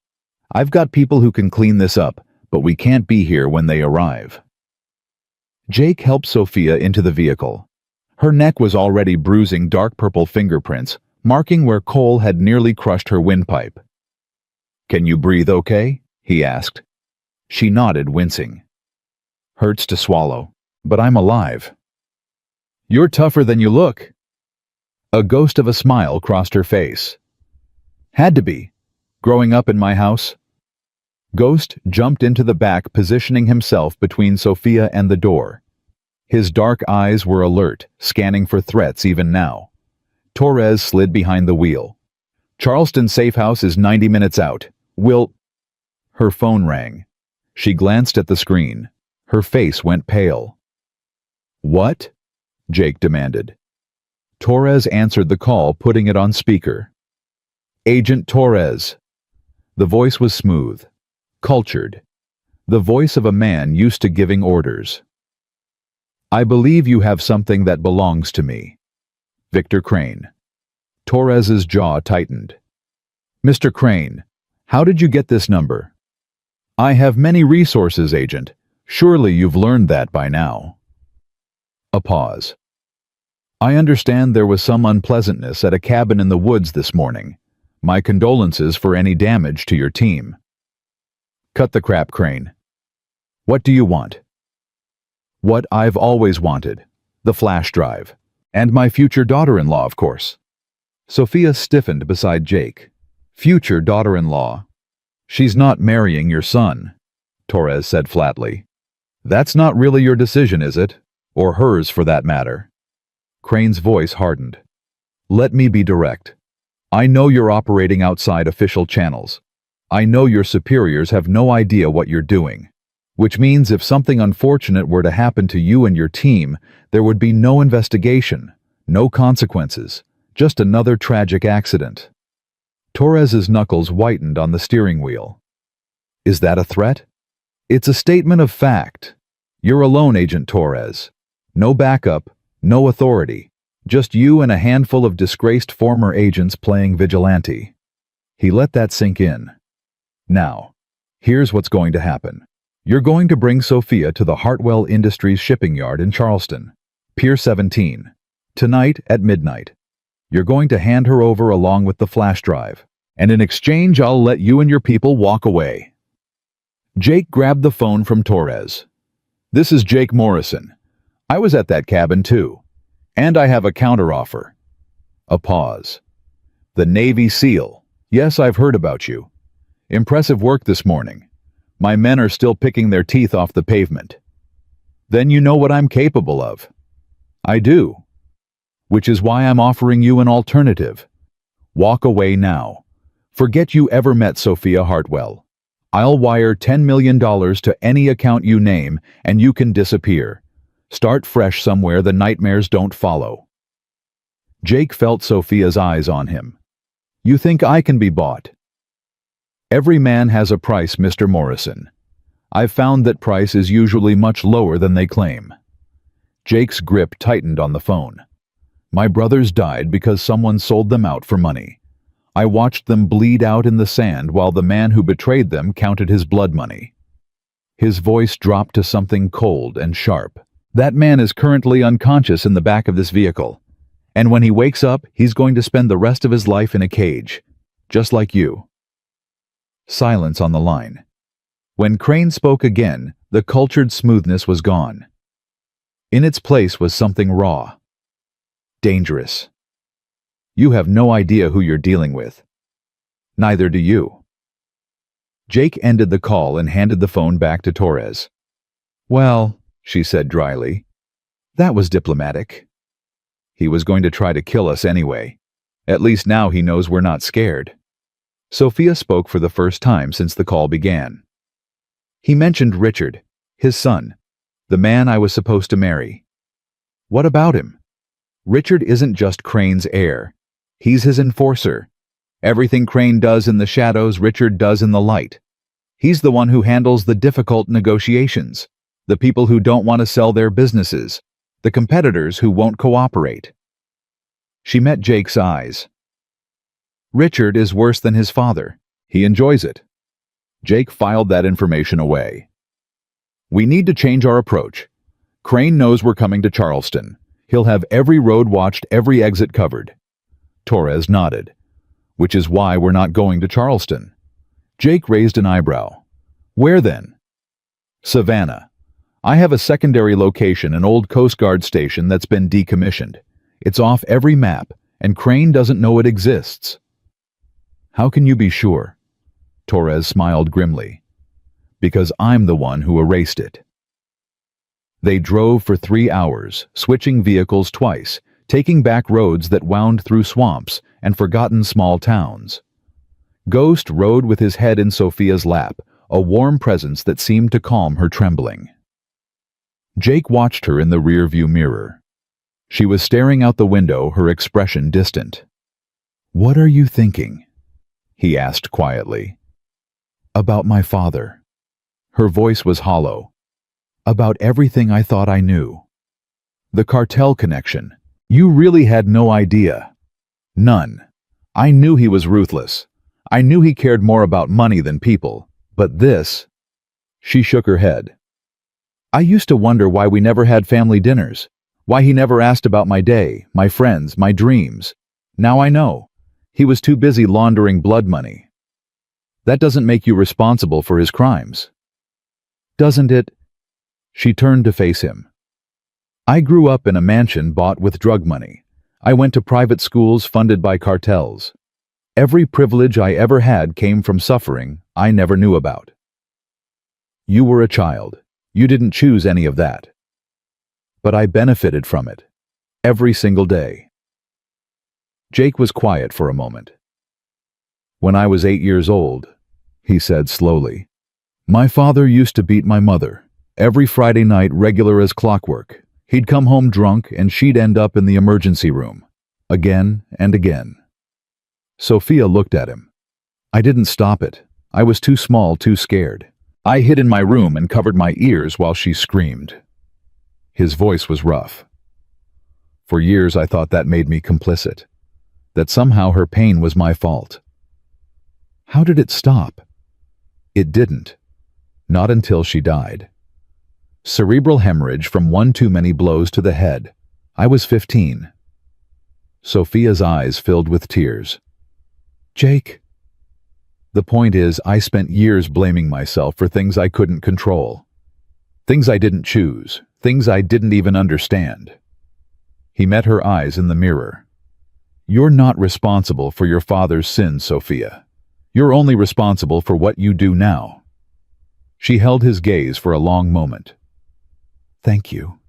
I've got people who can clean this up, but we can't be here when they arrive." Jake helped Sophia into the vehicle. Her neck was already bruising, dark purple fingerprints, marking where Cole had nearly crushed her windpipe. "Can you breathe okay?" he asked. She nodded, wincing. "Hurts to swallow, but I'm alive." "You're tougher than you look." A ghost of a smile crossed her face. "Had to be. Growing up in my house." Ghost jumped into the back, positioning himself between Sophia and the door. His dark eyes were alert, scanning for threats even now. Torres slid behind the wheel. "Charleston safe house is 90 minutes out. Will—" Her phone rang. She glanced at the screen. Her face went pale. "What?" Jake demanded. Torres answered the call, putting it on speaker. "Agent Torres." The voice was smooth, cultured. The voice of a man used to giving orders. "I believe you have something that belongs to me. Victor Crane." Torres's jaw tightened. "Mr. Crane, how did you get this number?" "I have many resources, Agent. Surely you've learned that by now." A pause. "I understand there was some unpleasantness at a cabin in the woods this morning. My condolences for any damage to your team." "Cut the crap, Crane. What do you want?" "What I've always wanted. The flash drive. And my future daughter-in-law, of course." Sophia stiffened beside Jake. "Future daughter-in-law? She's not marrying your son," Torres said flatly. "That's not really your decision, is it? Or hers, for that matter." Crane's voice hardened. "Let me be direct. I know you're operating outside official channels. I know your superiors have no idea what you're doing. Which means if something unfortunate were to happen to you and your team, there would be no investigation, no consequences, just another tragic accident. Torres's knuckles whitened on the steering wheel. Is that a threat? It's a statement of fact. You're alone, Agent Torres. No backup, no authority. Just you and a handful of disgraced former agents playing vigilante. He let that sink in. Now, here's what's going to happen. You're going to bring Sophia to the Hartwell Industries shipping yard in Charleston, Pier 17, tonight at midnight. You're going to hand her over along with the flash drive, and in exchange I'll let you and your people walk away. Jake grabbed the phone from Torres. This is Jake Morrison. I was at that cabin too, and I have a counteroffer. A pause. The Navy SEAL. Yes, I've heard about you. Impressive work this morning. My men are still picking their teeth off the pavement. Then you know what I'm capable of. I do. Which is why I'm offering you an alternative. Walk away now. Forget you ever met Sophia Hartwell. I'll wire $10 million to any account you name, and you can disappear. Start fresh somewhere the nightmares don't follow. Jake felt Sophia's eyes on him. You think I can be bought? Every man has a price, Mr. Morrison. I've found that price is usually much lower than they claim. Jake's grip tightened on the phone. My brothers died because someone sold them out for money. I watched them bleed out in the sand while the man who betrayed them counted his blood money. His voice dropped to something cold and sharp. That man is currently unconscious in the back of this vehicle. And when he wakes up, he's going to spend the rest of his life in a cage. Just like you. Silence on the line. When Crane spoke again, the cultured smoothness was gone. In its place was something raw. Dangerous. You have no idea who you're dealing with. Neither do you. Jake ended the call and handed the phone back to Torres. Well, she said dryly, that was diplomatic. He was going to try to kill us anyway. At least now he knows we're not scared. Sophia spoke for the first time since the call began. He mentioned Richard, his son, the man I was supposed to marry. What about him? Richard isn't just Crane's heir. He's his enforcer. Everything Crane does in the shadows, Richard does in the light. He's the one who handles the difficult negotiations, the people who don't want to sell their businesses, the competitors who won't cooperate. She met Jake's eyes. Richard is worse than his father. He enjoys it. Jake filed that information away. We need to change our approach. Crane knows we're coming to Charleston. He'll have every road watched, every exit covered. Torres nodded. Which is why we're not going to Charleston. Jake raised an eyebrow. Where then? Savannah. I have a secondary location, an old Coast Guard station that's been decommissioned. It's off every map, and Crane doesn't know it exists. How can you be sure? Torres smiled grimly. Because I'm the one who erased it. They drove for 3 hours, switching vehicles twice, taking back roads that wound through swamps and forgotten small towns. Ghost rode with his head in Sophia's lap, a warm presence that seemed to calm her trembling. Jake watched her in the rearview mirror. She was staring out the window, her expression distant. What are you thinking? He asked quietly. About my father. Her voice was hollow. About everything I thought I knew. The cartel connection. You really had no idea. None. I knew he was ruthless. I knew he cared more about money than people. But this... She shook her head. I used to wonder why we never had family dinners. Why he never asked about my day, my friends, my dreams. Now I know. He was too busy laundering blood money. That doesn't make you responsible for his crimes. Doesn't it? She turned to face him. I grew up in a mansion bought with drug money. I went to private schools funded by cartels. Every privilege I ever had came from suffering I never knew about. You were a child. You didn't choose any of that. But I benefited from it. Every single day. Jake was quiet for a moment. When I was 8 years old, he said slowly. My father used to beat my mother. Every Friday night, regular as clockwork. He'd come home drunk and she'd end up in the emergency room. Again and again. Sophia looked at him. I didn't stop it. I was too small, too scared. I hid in my room and covered my ears while she screamed. His voice was rough. For years I thought that made me complicit. That somehow her pain was my fault. How did it stop? It didn't. Not until she died. Cerebral hemorrhage from one too many blows to the head. I was 15. Sophia's eyes filled with tears. Jake. The point is, I spent years blaming myself for things I couldn't control. Things I didn't choose. Things I didn't even understand. He met her eyes in the mirror. You're not responsible for your father's sins, Sophia. You're only responsible for what you do now. She held his gaze for a long moment. Thank you,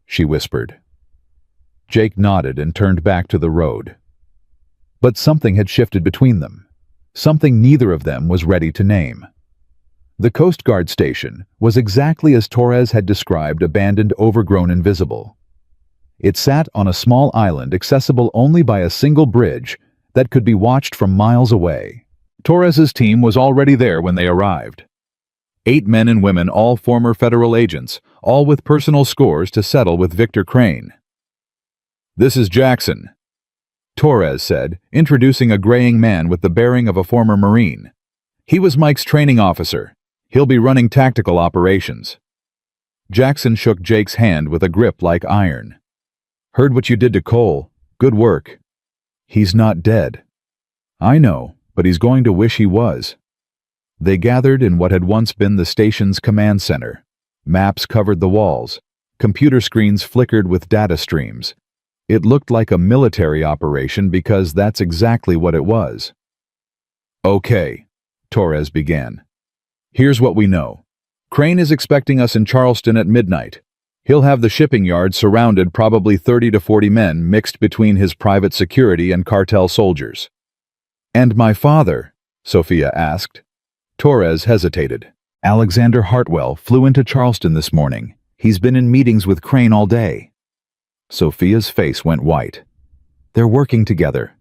she whispered. Jake nodded and turned back to the road. But something had shifted between them. Something neither of them was ready to name. The Coast Guard station was exactly as Torres had described, abandoned, overgrown, invisible. It sat on a small island accessible only by a single bridge that could be watched from miles away. Torres's team was already there when they arrived. 8 men and women, all former federal agents, all with personal scores to settle with Victor Crane. This is Jackson, Torres said, introducing a graying man with the bearing of a former Marine. He was Mike's training officer. He'll be running tactical operations. Jackson shook Jake's hand with a grip like iron. Heard what you did to Cole. Good work. He's not dead. I know, but he's going to wish he was. They gathered in what had once been the station's command center. Maps covered the walls. Computer screens flickered with data streams. It looked like a military operation because that's exactly what it was. Okay, Torres began. Here's what we know. Crane is expecting us in Charleston at midnight. He'll have the shipping yard surrounded, probably 30 to 40 men mixed between his private security and cartel soldiers. And my father? Sophia asked. Torres hesitated. Alexander Hartwell flew into Charleston this morning. He's been in meetings with Crane all day. Sophia's face went white. They're working together.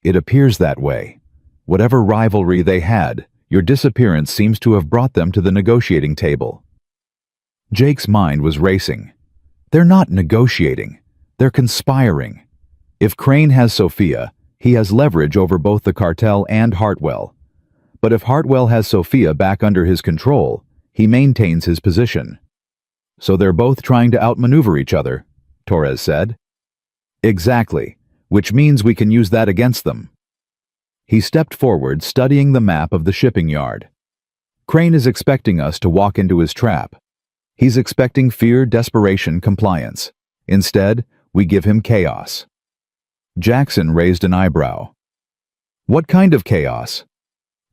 It appears that way. Whatever rivalry they had, your disappearance seems to have brought them to the negotiating table. Jake's mind was racing. They're not negotiating. They're conspiring. If Crane has Sophia, he has leverage over both the cartel and Hartwell. But if Hartwell has Sophia back under his control, he maintains his position. So they're both trying to outmaneuver each other, Torres said. Exactly, which means we can use that against them. He stepped forward, studying the map of the shipping yard. Crane is expecting us to walk into his trap. He's expecting fear, desperation, compliance. Instead, we give him chaos. Jackson raised an eyebrow. What kind of chaos?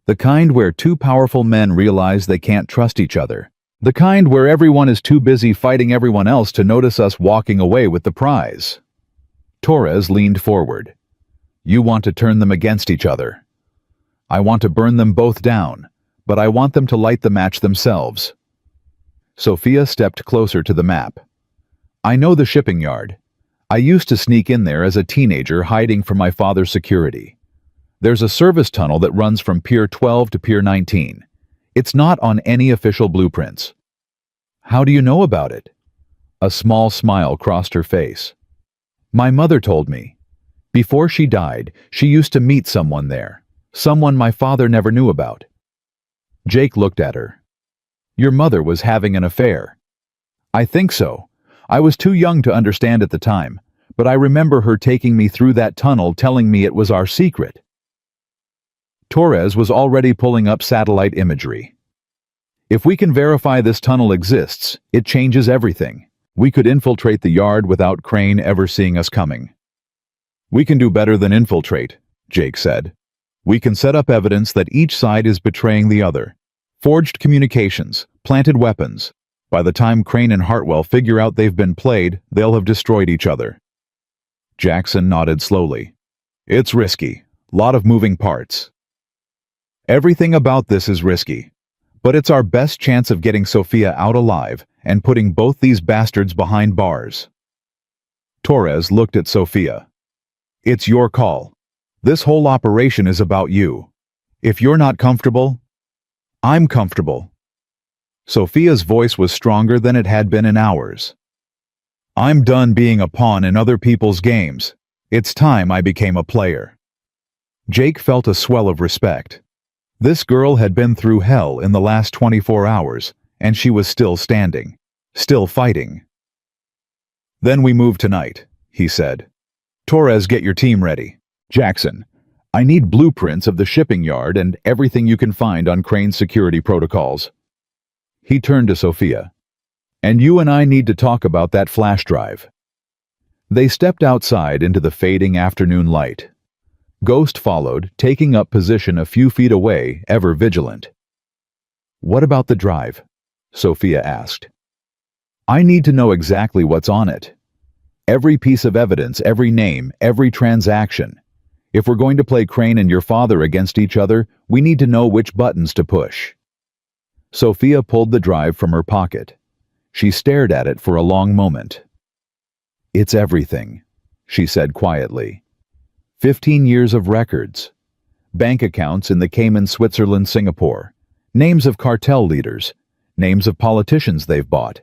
The kind where 2 powerful men realize they can't trust each other. The kind where everyone is too busy fighting everyone else to notice us walking away with the prize. Torres leaned forward. You want to turn them against each other. I want to burn them both down, but I want them to light the match themselves. Sophia stepped closer to the map. I know the shipping yard. I used to sneak in there as a teenager, hiding from my father's security. There's a service tunnel that runs from Pier 12 to Pier 19. It's not on any official blueprints. How do you know about it? A small smile crossed her face. My mother told me. Before she died, she used to meet someone there. Someone my father never knew about. Jake looked at her. Your mother was having an affair. I think so. I was too young to understand at the time, but I remember her taking me through that tunnel, telling me it was our secret. Torres was already pulling up satellite imagery. If we can verify this tunnel exists, it changes everything. We could infiltrate the yard without Crane ever seeing us coming. We can do better than infiltrate, Jake said. We can set up evidence that each side is betraying the other. Forged communications, planted weapons. By the time Crane and Hartwell figure out they've been played, they'll have destroyed each other. Jackson nodded slowly. It's risky. Lot of moving parts. Everything about this is risky, but it's our best chance of getting Sophia out alive and putting both these bastards behind bars. Torres looked at Sophia. It's your call. This whole operation is about you. If you're not comfortable, I'm comfortable. Sophia's voice was stronger than it had been in hours. I'm done being a pawn in other people's games. It's time I became a player. Jake felt a swell of respect. This girl had been through hell in the last 24 hours, and she was still standing, still fighting. Then we move tonight, he said. Torres, get your team ready. Jackson, I need blueprints of the shipping yard and everything you can find on Crane's security protocols. He turned to Sophia. And you and I need to talk about that flash drive. They stepped outside into the fading afternoon light. Ghost followed, taking up position a few feet away, ever vigilant. What about the drive? Sophia asked. I need to know exactly what's on it. Every piece of evidence, every name, every transaction. If we're going to play Crane and your father against each other, we need to know which buttons to push. Sophia pulled the drive from her pocket. She stared at it for a long moment. It's everything, she said quietly. 15 years of records. Bank accounts in the Cayman, Switzerland, Singapore. Names of cartel leaders. Names of politicians they've bought.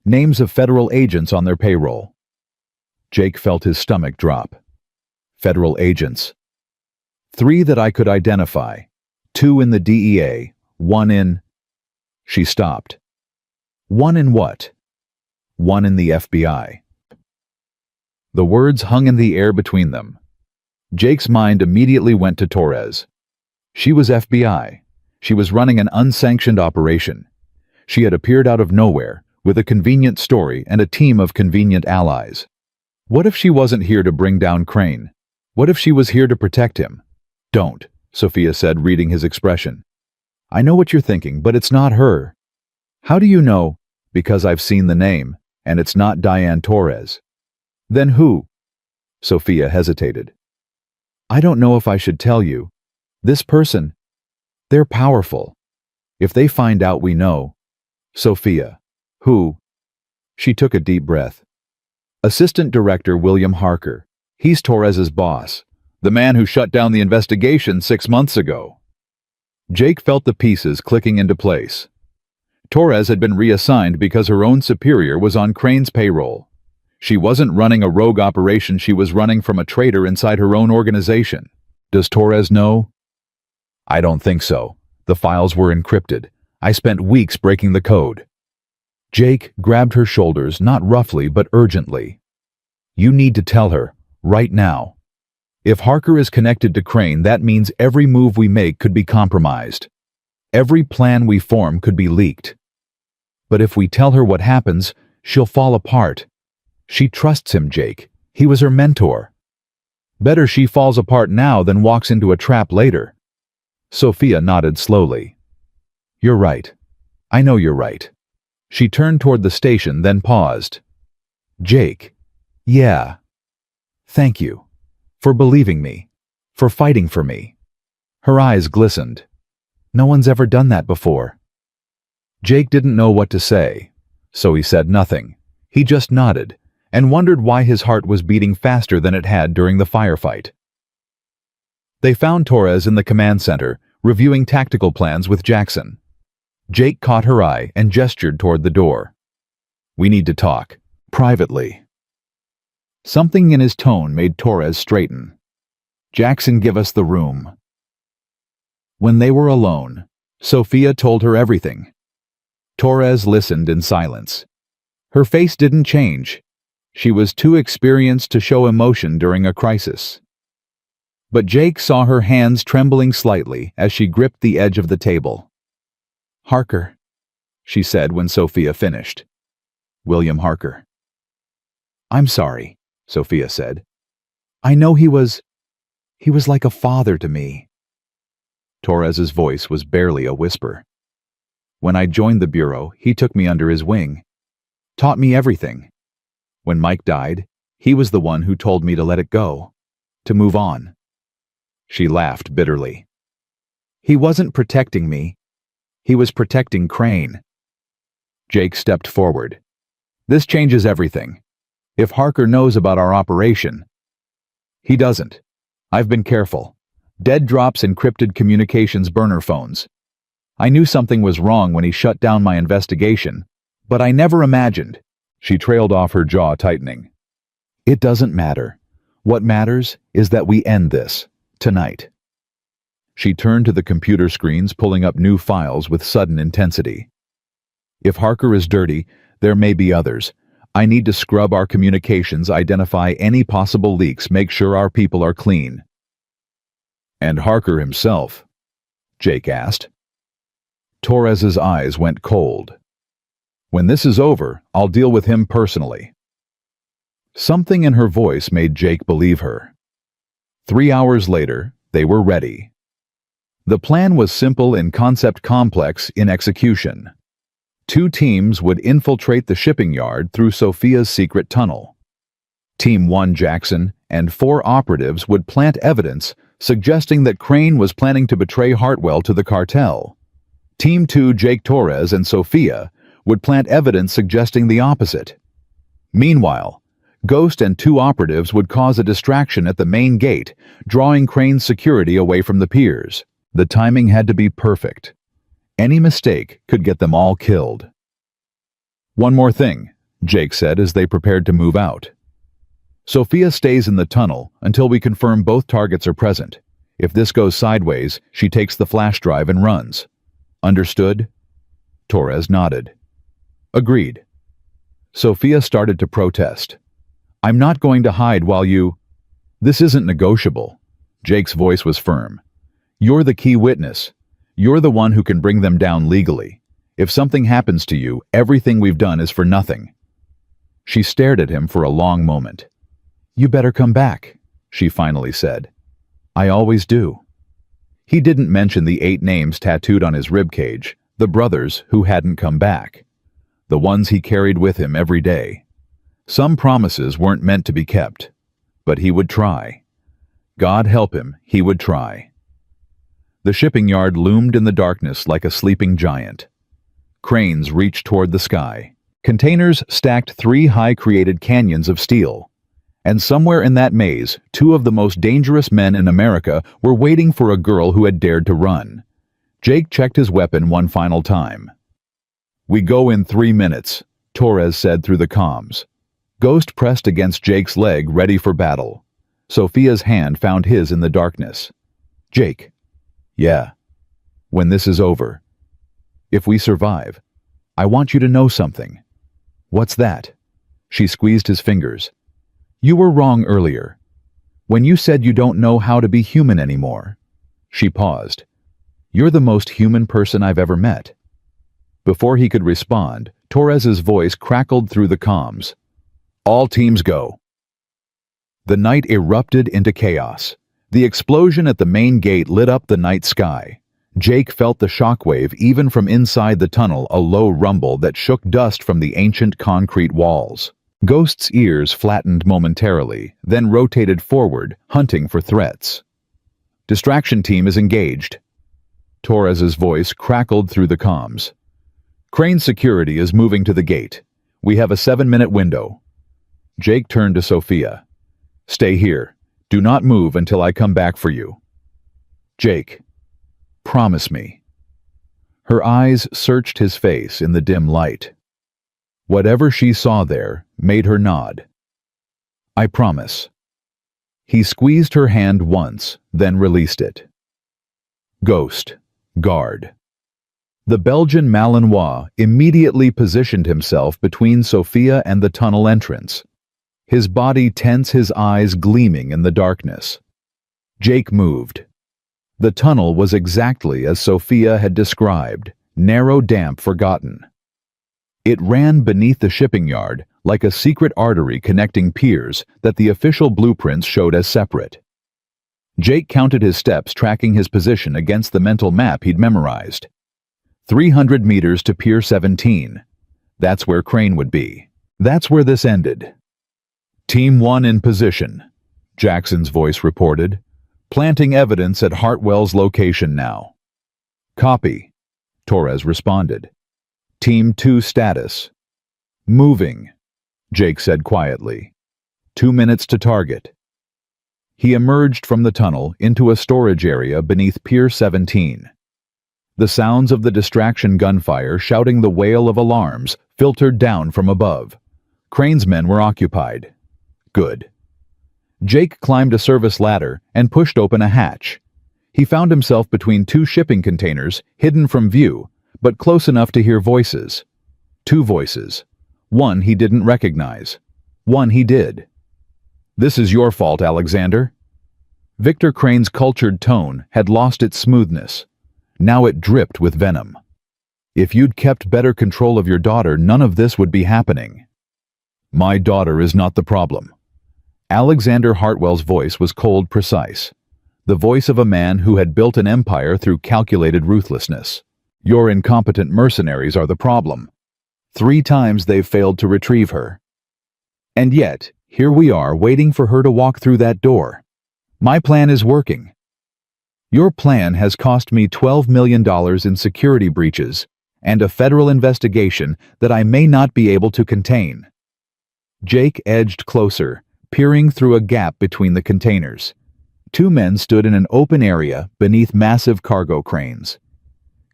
Names of federal agents on their payroll. Jake felt his stomach drop. Federal agents. 3 that I could identify. 2 in the DEA. 1 in... She stopped. 1 in what? 1 in the FBI. The words hung in the air between them. Jake's mind immediately went to Torres. She was FBI. She was running an unsanctioned operation. She had appeared out of nowhere, with a convenient story and a team of convenient allies. What if she wasn't here to bring down Crane? What if she was here to protect him? Don't, Sophia said, reading his expression. I know what you're thinking, but it's not her. How do you know? Because I've seen the name, and it's not Diane Torres. Then who? Sophia hesitated. I don't know if I should tell you. This person, they're powerful. If they find out we know. Sophia. Who? She took a deep breath. Assistant Director William Harker. He's Torres's boss. The man who shut down the investigation 6 months ago. Jake felt the pieces clicking into place. Torres had been reassigned because her own superior was on Crane's payroll. She wasn't running a rogue operation, she was running from a traitor inside her own organization. Does Torres know? I don't think so. The files were encrypted. I spent weeks breaking the code. Jake grabbed her shoulders, not roughly but urgently. You need to tell her, right now. If Harker is connected to Crane, that means every move we make could be compromised. Every plan we form could be leaked. But if we tell her what happens, she'll fall apart. She trusts him, Jake. He was her mentor. Better she falls apart now than walks into a trap later. Sophia nodded slowly. You're right. I know you're right. She turned toward the station, then paused. Jake. Yeah. Thank you. For believing me. For fighting for me. Her eyes glistened. No one's ever done that before. Jake didn't know what to say, so he said nothing. He just nodded, and wondered why his heart was beating faster than it had during the firefight. They found Torres in the command center, reviewing tactical plans with Jackson. Jake caught her eye and gestured toward the door. We need to talk. Privately. Something in his tone made Torres straighten. Jackson, give us the room. When they were alone, Sophia told her everything. Torres listened in silence. Her face didn't change. She was too experienced to show emotion during a crisis. But Jake saw her hands trembling slightly as she gripped the edge of the table. Harker, she said when Sophia finished. William Harker. I'm sorry, Sophia said. I know he was like a father to me. Torres's voice was barely a whisper. When I joined the Bureau, he took me under his wing. Taught me everything. When Mike died, he was the one who told me to let it go. To move on. She laughed bitterly. He wasn't protecting me. He was protecting Crane. Jake stepped forward. This changes everything. If Harker knows about our operation. He doesn't. I've been careful. Dead drops encrypted communications burner phones. I knew something was wrong when he shut down my investigation, but I never imagined. She trailed off, her jaw tightening. It doesn't matter. What matters is that we end this, tonight. She turned to the computer screens, pulling up new files with sudden intensity. If Harker is dirty, there may be others. I need to scrub our communications, identify any possible leaks, make sure our people are clean. And Harker himself? Jake asked. Torres's eyes went cold. When this is over, I'll deal with him personally. Something in her voice made Jake believe her. 3 hours later, they were ready. The plan was simple in concept, complex in execution. 2 teams would infiltrate the shipping yard through Sophia's secret tunnel. Team 1, Jackson, and 4 operatives would plant evidence suggesting that Crane was planning to betray Hartwell to the cartel. Team 2, Jake, Torres, and Sophia, would plant evidence suggesting the opposite. Meanwhile, Ghost and 2 operatives would cause a distraction at the main gate, drawing Crane's security away from the piers. The timing had to be perfect. Any mistake could get them all killed. One more thing, Jake said as they prepared to move out. Sophia stays in the tunnel until we confirm both targets are present. If this goes sideways, she takes the flash drive and runs. Understood? Torres nodded. Agreed. Sophia started to protest. I'm not going to hide while you... This isn't negotiable. Jake's voice was firm. You're the key witness. You're the one who can bring them down legally. If something happens to you, everything we've done is for nothing. She stared at him for a long moment. You better come back, she finally said. I always do. He didn't mention the 8 names tattooed on his ribcage, the brothers who hadn't come back. The ones he carried with him every day. Some promises weren't meant to be kept, but he would try. God help him, he would try. The shipping yard loomed in the darkness like a sleeping giant. Cranes reached toward the sky. Containers stacked 3 high-created canyons of steel. And somewhere in that maze, 2 of the most dangerous men in America were waiting for a girl who had dared to run. Jake checked his weapon one final time. We go in 3 minutes, Torres said through the comms. Ghost pressed against Jake's leg, ready for battle. Sophia's hand found his in the darkness. Jake. Yeah. When this is over. If we survive, I want you to know something. What's that? She squeezed his fingers. You were wrong earlier. When you said you don't know how to be human anymore. She paused. You're the most human person I've ever met. Before he could respond, Torres's voice crackled through the comms. All teams go. The night erupted into chaos. The explosion at the main gate lit up the night sky. Jake felt the shockwave even from inside the tunnel, a low rumble that shook dust from the ancient concrete walls. Ghost's ears flattened momentarily, then rotated forward, hunting for threats. Distraction team is engaged. Torres's voice crackled through the comms. Crane security is moving to the gate. We have a 7-minute window. Jake turned to Sophia. Stay here. Do not move until I come back for you. Jake, promise me. Her eyes searched his face in the dim light. Whatever she saw there made her nod. I promise. He squeezed her hand once, then released it. Ghost, guard. The Belgian Malinois immediately positioned himself between Sophia and the tunnel entrance. His body tense, his eyes gleaming in the darkness. Jake moved. The tunnel was exactly as Sophia had described, narrow, damp, forgotten. It ran beneath the shipping yard like a secret artery connecting piers that the official blueprints showed as separate. Jake counted his steps, tracking his position against the mental map he'd memorized. 300 meters to Pier 17. That's where Crane would be. That's where this ended. Team 1 in position, Jackson's voice reported, planting evidence at Hartwell's location now. Copy, Torres responded. Team 2 status. Moving, Jake said quietly. 2 minutes to target. He emerged from the tunnel into a storage area beneath Pier 17. The sounds of the distraction gunfire shouting the wail of alarms filtered down from above. Crane's men were occupied. Good. Jake climbed a service ladder and pushed open a hatch. He found himself between 2 shipping containers, hidden from view, but close enough to hear voices. 2 voices. One he didn't recognize. One he did. "This is your fault, Alexander." Victor Crane's cultured tone had lost its smoothness. Now it dripped with venom. "If you'd kept better control of your daughter, none of this would be happening." "My daughter is not the problem." Alexander Hartwell's voice was cold, precise. The voice of a man who had built an empire through calculated ruthlessness. "Your incompetent mercenaries are the problem. 3 times they've failed to retrieve her. And yet, here we are waiting for her to walk through that door. My plan is working. Your plan has cost me $12 million in security breaches and a federal investigation that I may not be able to contain." Jake edged closer, peering through a gap between the containers. 2 men stood in an open area beneath massive cargo cranes.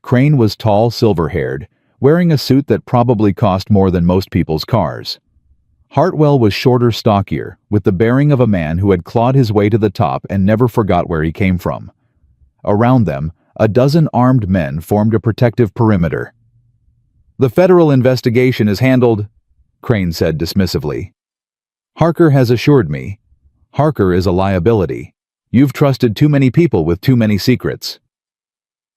Crane was tall, silver-haired, wearing a suit that probably cost more than most people's cars. Hartwell was shorter, stockier, with the bearing of a man who had clawed his way to the top and never forgot where he came from. Around them, a dozen armed men formed a protective perimeter. "The federal investigation is handled," Crane said dismissively. "Harker has assured me. Harker is a liability. You've trusted too many people with too many secrets.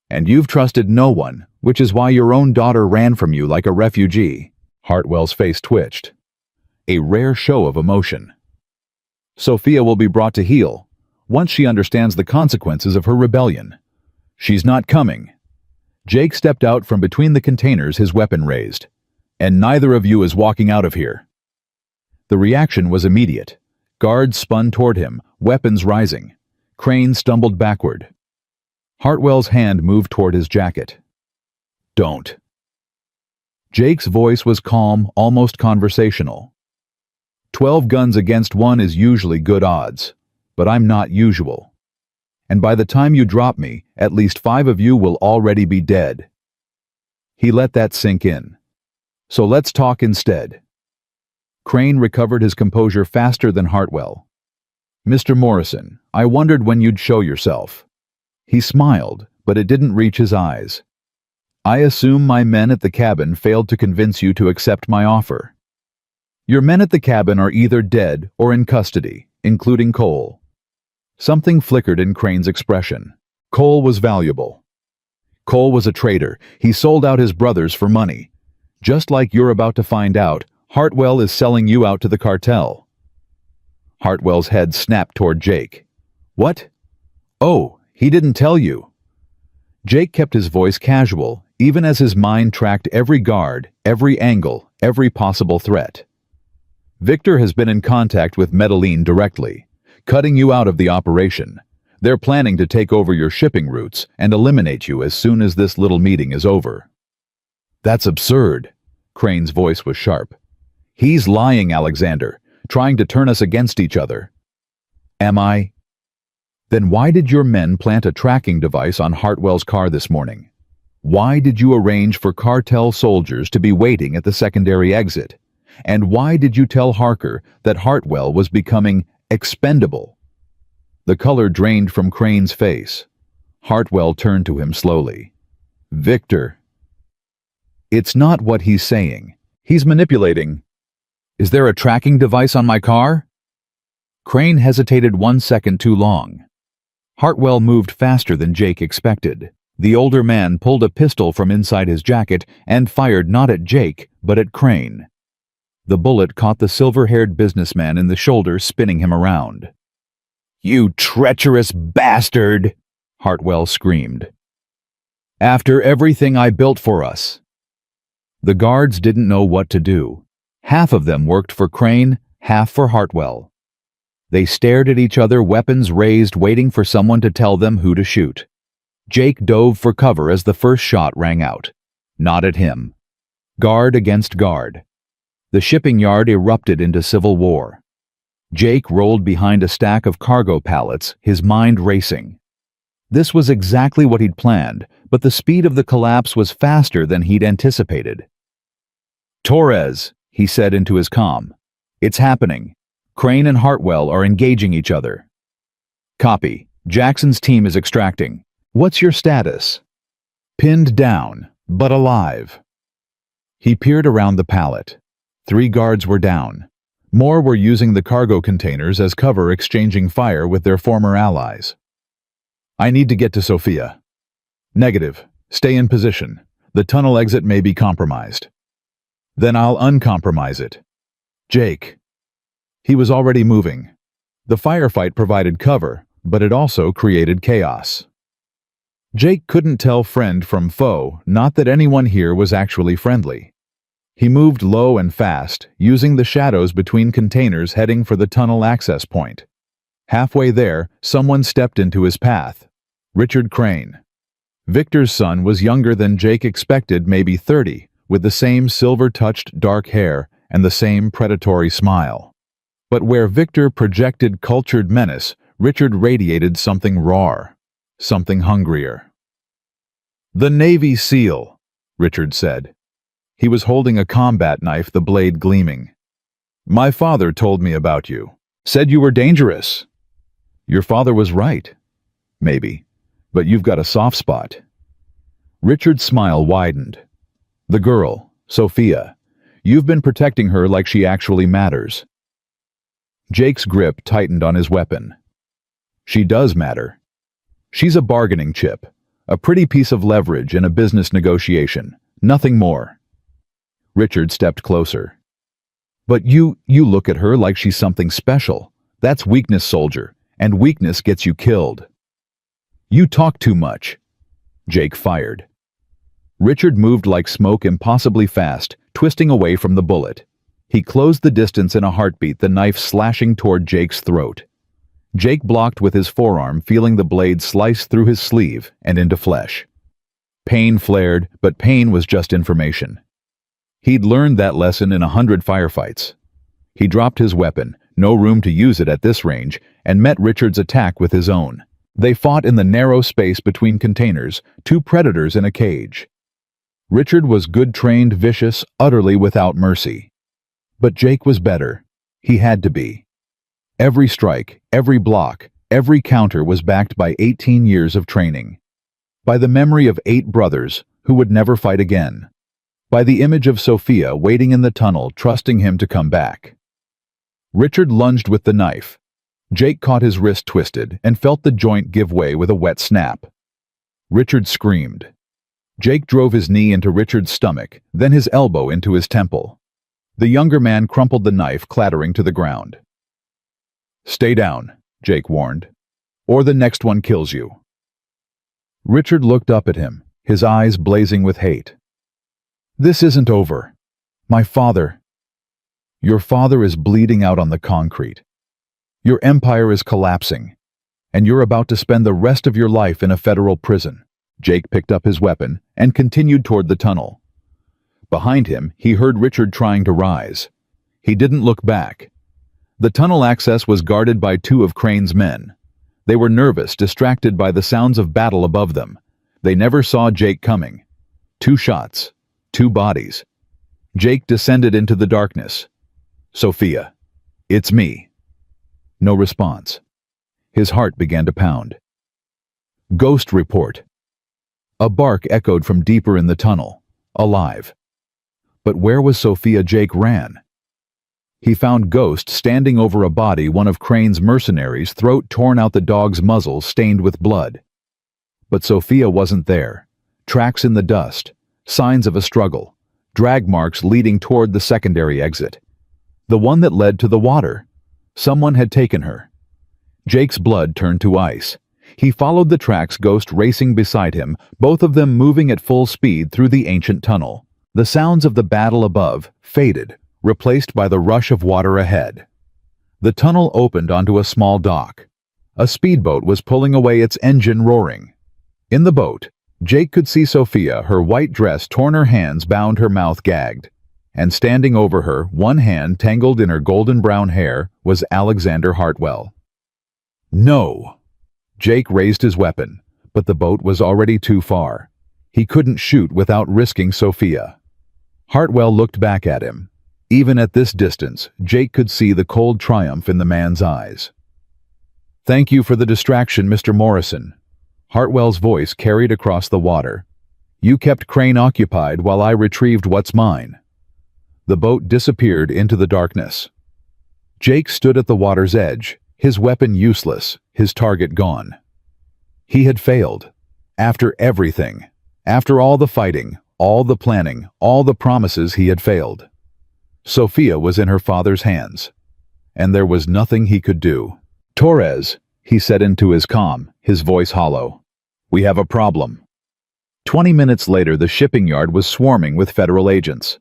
And you've trusted no one, which is why your own daughter ran from you like a refugee." Hartwell's face twitched. A rare show of emotion. "Sophia will be brought to heel, once she understands the consequences of her rebellion. She's not coming." Jake stepped out from between the containers, his weapon raised. "And neither of you is walking out of here." The reaction was immediate. Guards spun toward him, weapons rising. Crane stumbled backward. Hartwell's hand moved toward his jacket. "Don't." Jake's voice was calm, almost conversational. 12 guns against 1 is usually good odds, but I'm not usual. And by the time you drop me, at least 5 of you will already be dead." He let that sink in. "So let's talk instead." Crane recovered his composure faster than Hartwell. "Mr. Morrison, I wondered when you'd show yourself." He smiled, but it didn't reach his eyes. "I assume my men at the cabin failed to convince you to accept my offer. Your men at the cabin are either dead or in custody, including Cole." Something flickered in Crane's expression. Cole was valuable. Cole was a traitor. He sold out his brothers for money. Just like you're about to find out, Hartwell is selling you out to the cartel. Hartwell's head snapped toward Jake. "What? Oh, he didn't tell you." Jake kept his voice casual, even as his mind tracked every guard, every angle, every possible threat. "Victor has been in contact with Medellin directly, cutting you out of the operation. They're planning to take over your shipping routes and eliminate you as soon as this little meeting is over." "That's absurd." Crane's voice was sharp. "He's lying, Alexander, trying to turn us against each other." "Am I?" "Then why did your men plant a tracking device on Hartwell's car this morning? Why did you arrange for cartel soldiers to be waiting at the secondary exit? And why did you tell Harker that Hartwell was becoming expendable?" The color drained from Crane's face. Hartwell turned to him slowly. "Victor." "It's not what he's saying. He's manipulating." "Is there a tracking device on my car?" Crane hesitated 1 second too long. Hartwell moved faster than Jake expected. The older man pulled a pistol from inside his jacket and fired not at Jake, but at Crane. The bullet caught the silver-haired businessman in the shoulder, spinning him around. "You treacherous bastard!" Hartwell screamed. "After everything I built for us." The guards didn't know what to do. Half of them worked for Crane, half for Hartwell. They stared at each other, weapons raised, waiting for someone to tell them who to shoot. Jake dove for cover as the first shot rang out. Not at him. Guard against guard. The shipping yard erupted into civil war. Jake rolled behind a stack of cargo pallets, his mind racing. This was exactly what he'd planned, but the speed of the collapse was faster than he'd anticipated. "Torres," he said into his comm. "It's happening. Crane and Hartwell are engaging each other." "Copy. Jackson's team is extracting. What's your status?" "Pinned down, but alive." He peered around the pallet. 3 guards were down. More were using the cargo containers as cover, exchanging fire with their former allies. "I need to get to Sophia." "Negative. Stay in position. The tunnel exit may be compromised." "Then I'll uncompromise it." "Jake." He was already moving. The firefight provided cover, but it also created chaos. Jake couldn't tell friend from foe, not that anyone here was actually friendly. He moved low and fast, using the shadows between containers heading for the tunnel access point. Halfway there, someone stepped into his path. Richard Crane. Victor's son was younger than Jake expected, maybe 30, with the same silver-touched dark hair and the same predatory smile. But where Victor projected cultured menace, Richard radiated something raw, something hungrier. "The Navy SEAL," Richard said. He was holding a combat knife, the blade gleaming. "My father told me about you. Said you were dangerous." "Your father was right. Maybe. But you've got a soft spot." Richard's smile widened. "The girl, Sophia. You've been protecting her like she actually matters." Jake's grip tightened on his weapon. "She does matter. She's a bargaining chip, a pretty piece of leverage in a business negotiation, nothing more." Richard stepped closer. "But you look at her like she's something special. That's weakness, soldier, and weakness gets you killed." "You talk too much." Jake fired. Richard moved like smoke, impossibly fast, twisting away from the bullet. He closed the distance in a heartbeat, the knife slashing toward Jake's throat. Jake blocked with his forearm, feeling the blade slice through his sleeve and into flesh. Pain flared, but pain was just information. He'd learned that lesson in 100 firefights. He dropped his weapon, no room to use it at this range, and met Richard's attack with his own. They fought in the narrow space between containers, 2 predators in a cage. Richard was good, trained, vicious, utterly without mercy. But Jake was better. He had to be. Every strike, every block, every counter was backed by 18 years of training. By the memory of 8 brothers who would never fight again. By the image of Sophia waiting in the tunnel, trusting him to come back. Richard lunged with the knife. Jake caught his wrist twisted and felt the joint give way with a wet snap. Richard screamed. Jake drove his knee into Richard's stomach, then his elbow into his temple. The younger man crumpled the knife, clattering to the ground. "Stay down," Jake warned, "or the next one kills you." Richard looked up at him, his eyes blazing with hate. "This isn't over. My father." "Your father is bleeding out on the concrete. Your empire is collapsing, and you're about to spend the rest of your life in a federal prison." Jake picked up his weapon and continued toward the tunnel. Behind him, he heard Richard trying to rise. He didn't look back. The tunnel access was guarded by 2 of Crane's men. They were nervous, distracted by the sounds of battle above them. They never saw Jake coming. 2 shots. 2 bodies. Jake descended into the darkness. "Sophia, it's me." No response. His heart began to pound. "Ghost report." A bark echoed from deeper in the tunnel. Alive. But where was Sophia? Jake ran. He found Ghost standing over a body, one of Crane's mercenaries, throat torn out, the dog's muzzle stained with blood. But Sophia wasn't there. Tracks in the dust. Signs of a struggle. Drag marks leading toward the secondary exit. The one that led to the water. Someone had taken her. Jake's blood turned to ice. He followed the tracks, Ghost racing beside him, both of them moving at full speed through the ancient tunnel. The sounds of the battle above faded, replaced by the rush of water ahead. The tunnel opened onto a small dock. A speedboat was pulling away, its engine roaring. In the boat, Jake could see Sophia, her white dress torn, her hands bound, her mouth gagged. And standing over her, one hand tangled in her golden brown hair, was Alexander Hartwell. No! Jake raised his weapon, but the boat was already too far. He couldn't shoot without risking Sophia. Hartwell looked back at him. Even at this distance, Jake could see the cold triumph in the man's eyes. "Thank you for the distraction, Mr. Morrison." Hartwell's voice carried across the water. "You kept Crane occupied while I retrieved what's mine." The boat disappeared into the darkness. Jake stood at the water's edge, his weapon useless, his target gone. He had failed. After everything. After all the fighting, all the planning, all the promises, he had failed. Sophia was in her father's hands, and there was nothing he could do. "Torres," he said into his comm, his voice hollow. "We have a problem." 20 minutes later, the shipping yard was swarming with federal agents.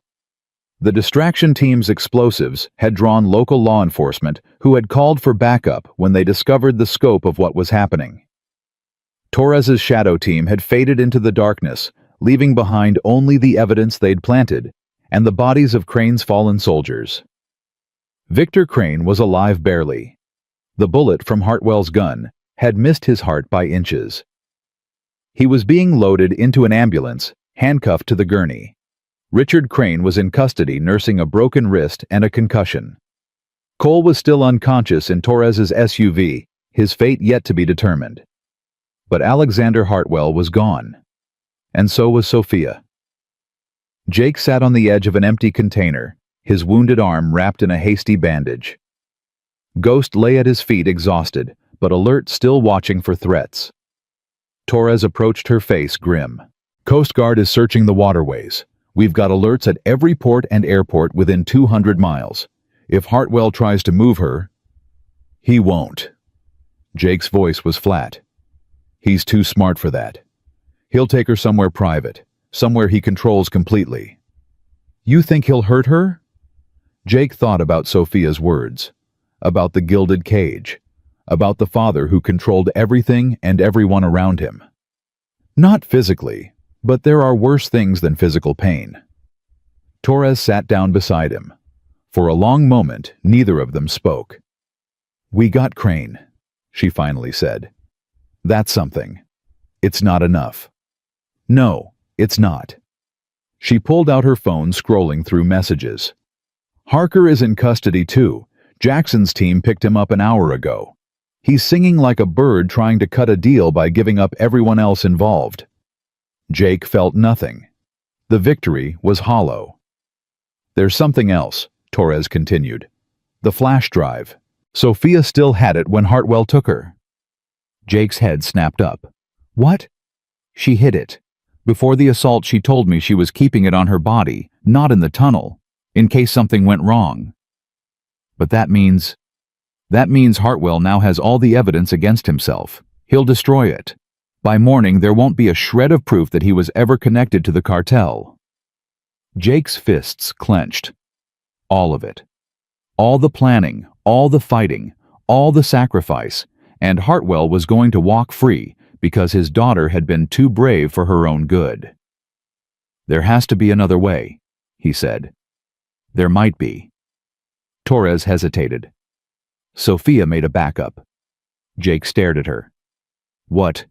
The distraction team's explosives had drawn local law enforcement who had called for backup when they discovered the scope of what was happening. Torres's shadow team had faded into the darkness, leaving behind only the evidence they'd planted and the bodies of Crane's fallen soldiers. Victor Crane was alive barely. The bullet from Hartwell's gun had missed his heart by inches. He was being loaded into an ambulance, handcuffed to the gurney. Richard Crane was in custody, nursing a broken wrist and a concussion. Cole was still unconscious in Torres's SUV, his fate yet to be determined. But Alexander Hartwell was gone. And so was Sophia. Jake sat on the edge of an empty container, his wounded arm wrapped in a hasty bandage. Ghost lay at his feet, exhausted, but alert, still watching for threats. Torres approached her face grim. "Coast Guard is searching the waterways. We've got alerts at every port and airport within 200 miles. If Hartwell tries to move her..." "He won't." Jake's voice was flat. "He's too smart for that. He'll take her somewhere private, somewhere he controls completely." "You think he'll hurt her?" Jake thought about Sophia's words, about the gilded cage, about the father who controlled everything and everyone around him. "Not physically, but there are worse things than physical pain." Torres sat down beside him. For a long moment, neither of them spoke. "We got Crane," she finally said. "That's something. It's not enough." "No, it's not." She pulled out her phone, scrolling through messages. "Harker is in custody too. Jackson's team picked him up an hour ago. He's singing like a bird, trying to cut a deal by giving up everyone else involved." Jake felt nothing. The victory was hollow. "There's something else," Torres continued. "The flash drive. Sophia still had it when Hartwell took her." Jake's head snapped up. "What?" "She hid it. Before the assault, she told me she was keeping it on her body, not in the tunnel, in case something went wrong." "But that means Hartwell now has all the evidence against himself. He'll destroy it. By morning, there won't be a shred of proof that he was ever connected to the cartel." Jake's fists clenched. All of it. All the planning, all the fighting, all the sacrifice, and Hartwell was going to walk free because his daughter had been too brave for her own good. "There has to be another way," he said. "There might be." Torres hesitated. Sophia made a backup. Jake stared at her. "What?"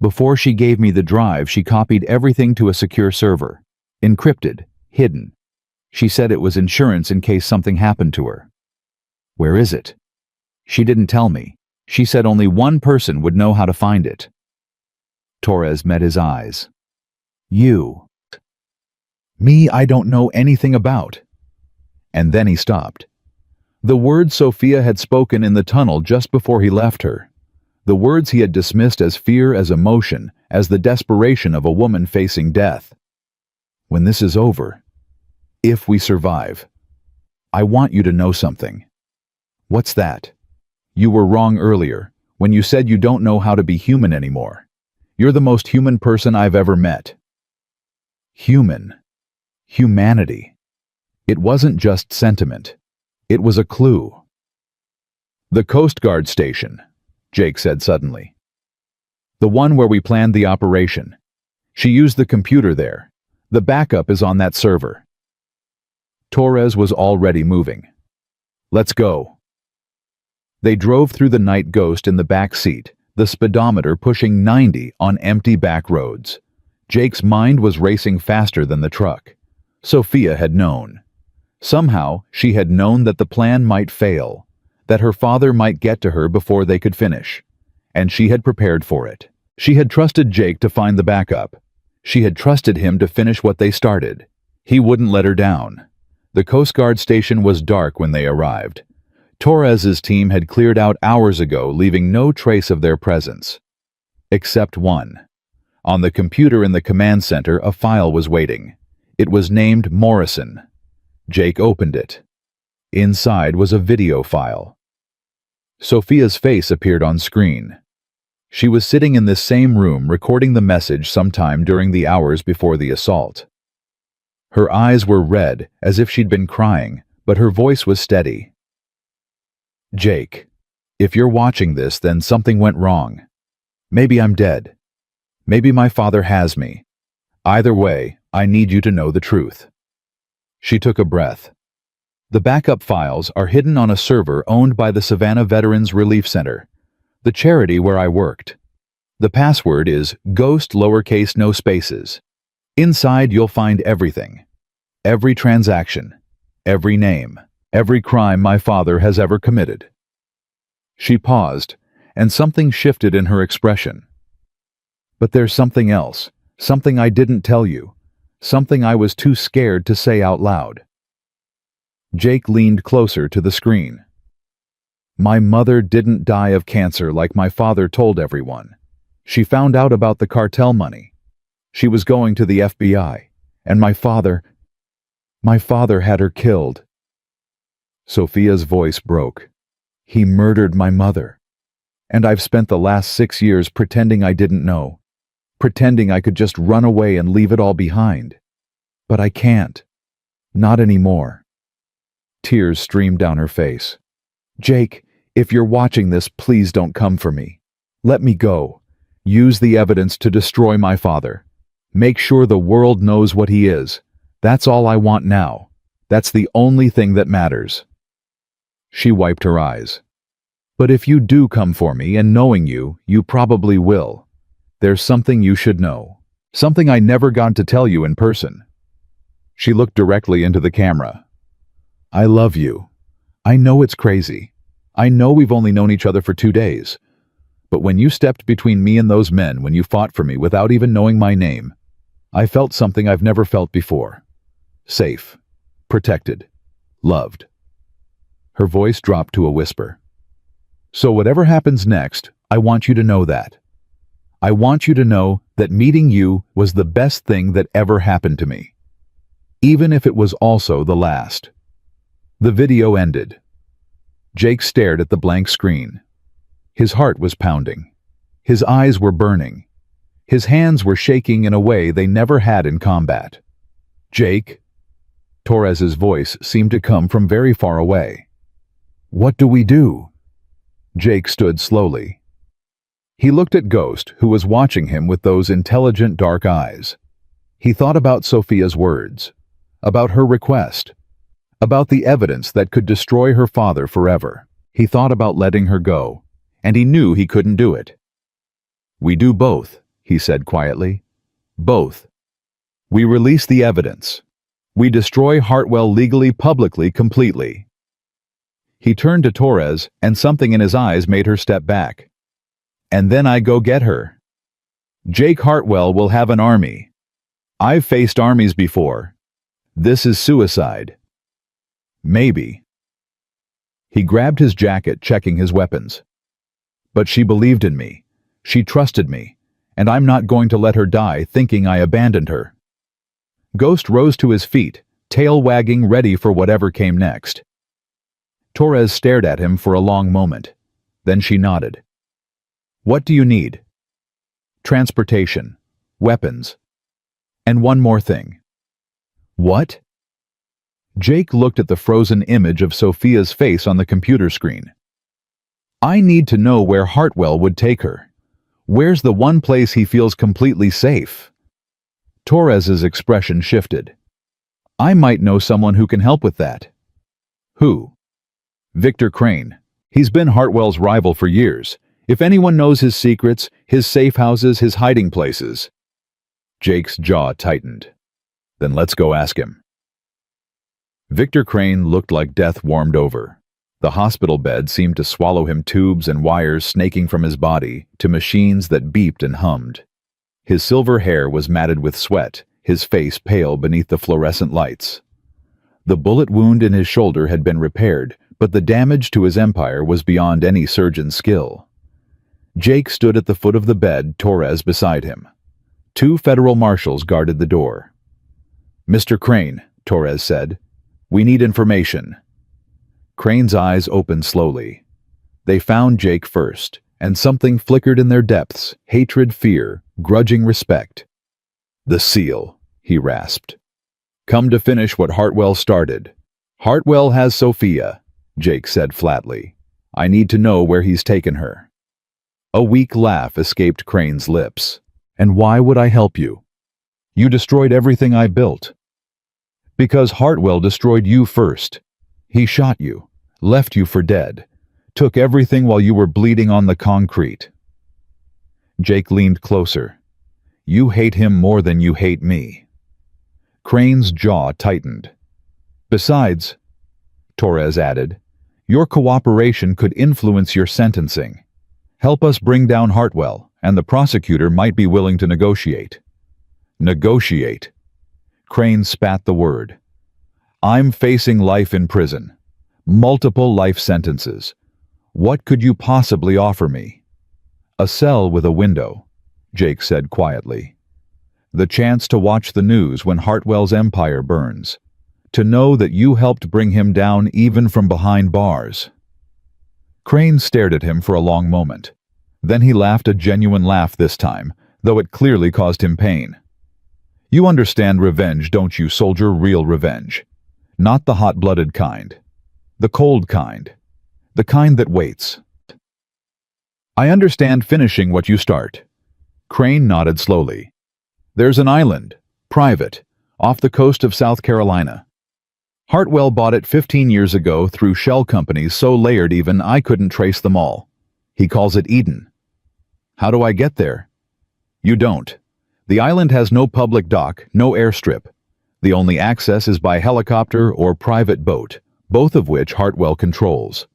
"Before she gave me the drive, she copied everything to a secure server. Encrypted, hidden. She said it was insurance in case something happened to her." "Where is it?" "She didn't tell me. She said only one person would know how to find it." Torres met his eyes. "You." "Me, I don't know anything about." And then he stopped. The words Sophia had spoken in the tunnel just before he left her. The words he had dismissed as fear, as emotion, as the desperation of a woman facing death. "When this is over, if we survive, I want you to know something." "What's that?" "You were wrong earlier, when you said you don't know how to be human anymore. You're the most human person I've ever met." Human. Humanity. It wasn't just sentiment. It was a clue. "The Coast Guard station," Jake said suddenly. The one where we planned the operation. She used the computer there. The backup is on that server. Torres was already moving. Let's go. They drove through the night Ghost in the back seat, the speedometer pushing 90 on empty back roads. Jake's mind was racing faster than the truck. Sophia had known. Somehow, she had known that the plan might fail, that her father might get to her before they could finish. And she had prepared for it. She had trusted Jake to find the backup. She had trusted him to finish what they started. He wouldn't let her down. The Coast Guard station was dark when they arrived. Torres's team had cleared out hours ago, leaving no trace of their presence. Except one. On the computer in the command center, a file was waiting. It was named Morrison. Jake opened it. Inside was a video file. Sophia's face appeared on screen. She was sitting in this same room recording the message sometime during the hours before the assault. Her eyes were red, as if she'd been crying, but her voice was steady. Jake, if you're watching this, then something went wrong. Maybe I'm dead. Maybe my father has me. Either way, I need you to know the truth. She took a breath. The backup files are hidden on a server owned by the Savannah Veterans Relief Center, the charity where I worked. The password is Ghost lowercase no spaces. Inside you'll find everything. Every transaction. Every name. Every crime my father has ever committed. She paused, and something shifted in her expression. But there's something else, something I didn't tell you, something I was too scared to say out loud. Jake leaned closer to the screen. My mother didn't die of cancer like my father told everyone. She found out about the cartel money. She was going to the FBI, and my father had her killed. Sophia's voice broke. He murdered my mother. And I've spent the last 6 years pretending I didn't know, pretending I could just run away and leave it all behind. But I can't. Not anymore. Tears streamed down her face. Jake, if you're watching this, please don't come for me. Let me go. Use the evidence to destroy my father. Make sure the world knows what he is. That's all I want now. That's the only thing that matters. She wiped her eyes. But if you do come for me, and knowing you, you probably will. There's something you should know. Something I never got to tell you in person. She looked directly into the camera. I love you. I know it's crazy. I know we've only known each other for 2 days. But when you stepped between me and those men, when you fought for me without even knowing my name, I felt something I've never felt before. Safe. Protected. Loved. Her voice dropped to a whisper. So whatever happens next, I want you to know that. I want you to know that meeting you was the best thing that ever happened to me. Even if it was also the last. The video ended. Jake stared at the blank screen. His heart was pounding. His eyes were burning. His hands were shaking in a way they never had in combat. Jake? Torres's voice seemed to come from very far away. What do we do? Jake stood slowly. He looked at Ghost, who was watching him with those intelligent dark eyes. He thought about Sophia's words, about her request, about the evidence that could destroy her father forever. He thought about letting her go, and he knew he couldn't do it. We do both, he said quietly. Both. We release the evidence. We destroy Hartwell legally, publicly, completely. He turned to Torres, and something in his eyes made her step back. And then I go get her. Jake Hartwell will have an army. I've faced armies before. This is suicide. Maybe. He grabbed his jacket, checking his weapons. But she believed in me. She trusted me, and I'm not going to let her die thinking I abandoned her. Ghost rose to his feet, tail wagging, ready for whatever came next. Torres stared at him for a long moment. Then she nodded. What do you need? Transportation, weapons, and one more thing. What? Jake looked at the frozen image of Sophia's face on the computer screen. I need to know where Hartwell would take her. Where's the one place he feels completely safe? Torres's expression shifted. I might know someone who can help with that. Who? Victor Crane. He's been Hartwell's rival for years. If anyone knows his secrets, his safe houses, his hiding places. Jake's jaw tightened. Then let's go ask him. Victor Crane looked like death warmed over. The hospital bed seemed to swallow him, tubes and wires snaking from his body to machines that beeped and hummed. His silver hair was matted with sweat, his face pale beneath the fluorescent lights. The bullet wound in his shoulder had been repaired, but the damage to his empire was beyond any surgeon's skill. Jake stood at the foot of the bed, Torres beside him. 2 federal marshals guarded the door. Mr. Crane, Torres said, we need information. Crane's eyes opened slowly. They found Jake first, and something flickered in their depths, hatred, fear, grudging respect. The seal, he rasped. Come to finish what Hartwell started. Hartwell has Sophia, Jake said flatly. I need to know where he's taken her. A weak laugh escaped Crane's lips. And why would I help you? You destroyed everything I built. Because Hartwell destroyed you first. He shot you, left you for dead, took everything while you were bleeding on the concrete. Jake leaned closer. You hate him more than you hate me. Crane's jaw tightened. Besides, Torres added, your cooperation could influence your sentencing. Help us bring down Hartwell, and the prosecutor might be willing to negotiate. Negotiate. Crane spat the word. I'm facing life in prison. Multiple life sentences. What could you possibly offer me? A cell with a window, Jake said quietly. The chance to watch the news when Hartwell's empire burns. To know that you helped bring him down even from behind bars. Crane stared at him for a long moment. Then he laughed, a genuine laugh this time, though it clearly caused him pain. You understand revenge, don't you, soldier? Real revenge. Not the hot-blooded kind. The cold kind. The kind that waits. I understand finishing what you start. Crane nodded slowly. There's an island, private, off the coast of South Carolina. Hartwell bought it 15 years ago through shell companies so layered even I couldn't trace them all. He calls it Eden. How do I get there? You don't. The island has no public dock, no airstrip. The only access is by helicopter or private boat, both of which Hartwell controls.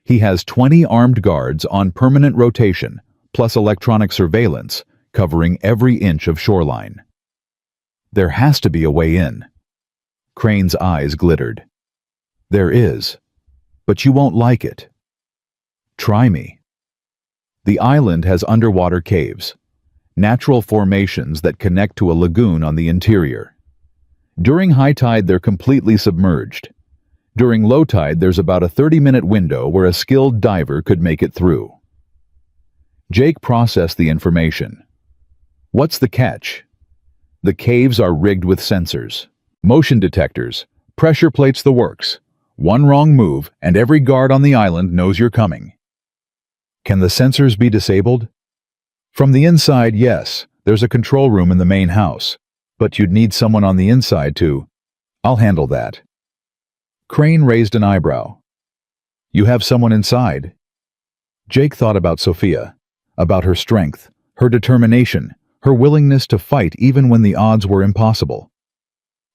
He has 20 armed guards on permanent rotation, plus electronic surveillance, covering every inch of shoreline. There has to be a way in. Crane's eyes glittered. There is, but you won't like it. Try me. The island has underwater caves, natural formations that connect to a lagoon on the interior. During high tide, they're completely submerged. During low tide, there's about a 30-minute window where a skilled diver could make it through. Jake processed the information. What's the catch? The caves are rigged with sensors, motion detectors, pressure plates, the works. One wrong move, and every guard on the island knows you're coming. Can the sensors be disabled? From the inside, yes. There's a control room in the main house. But you'd need someone on the inside to... I'll handle that. Crane raised an eyebrow. You have someone inside? Jake thought about Sophia, about her strength, her determination, her willingness to fight even when the odds were impossible.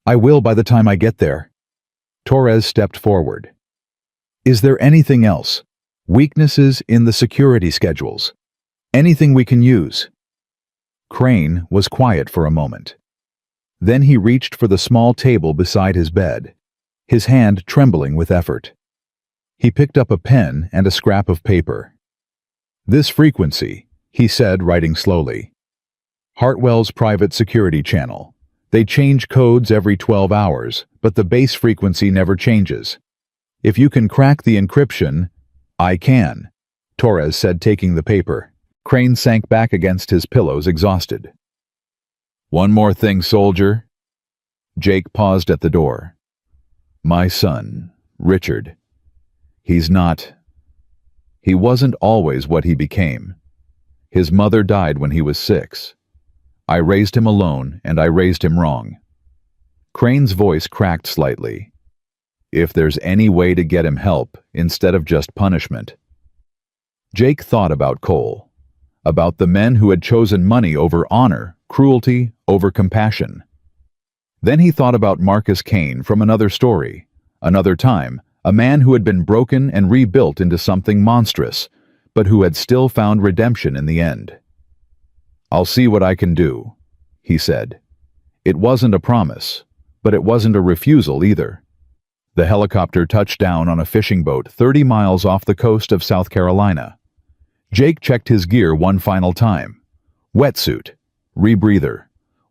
I will by the time I get there. Torres stepped forward. Is there anything else? Weaknesses in the security schedules? Anything we can use? Crane was quiet for a moment. Then he reached for the small table beside his bed, his hand trembling with effort. He picked up a pen and a scrap of paper. This frequency, he said, writing slowly. Hartwell's private security channel. They change codes every 12 hours, but the base frequency never changes. If you can crack the encryption, I can, Torres said, taking the paper. Crane sank back against his pillows, exhausted. One more thing, soldier. Jake paused at the door. My son, Richard. He wasn't always what he became. His mother died when he was 6. I raised him alone, and I raised him wrong. Crane's voice cracked slightly. If there's any way to get him help, instead of just punishment. Jake thought about Cole, about the men who had chosen money over honor, cruelty over compassion. Then he thought about Marcus Kane from another story, another time, a man who had been broken and rebuilt into something monstrous, but who had still found redemption in the end. "I'll see what I can do," he said. It wasn't a promise, but it wasn't a refusal either. The helicopter touched down on a fishing boat 30 miles off the coast of South Carolina. Jake checked his gear one final time. Wetsuit, rebreather,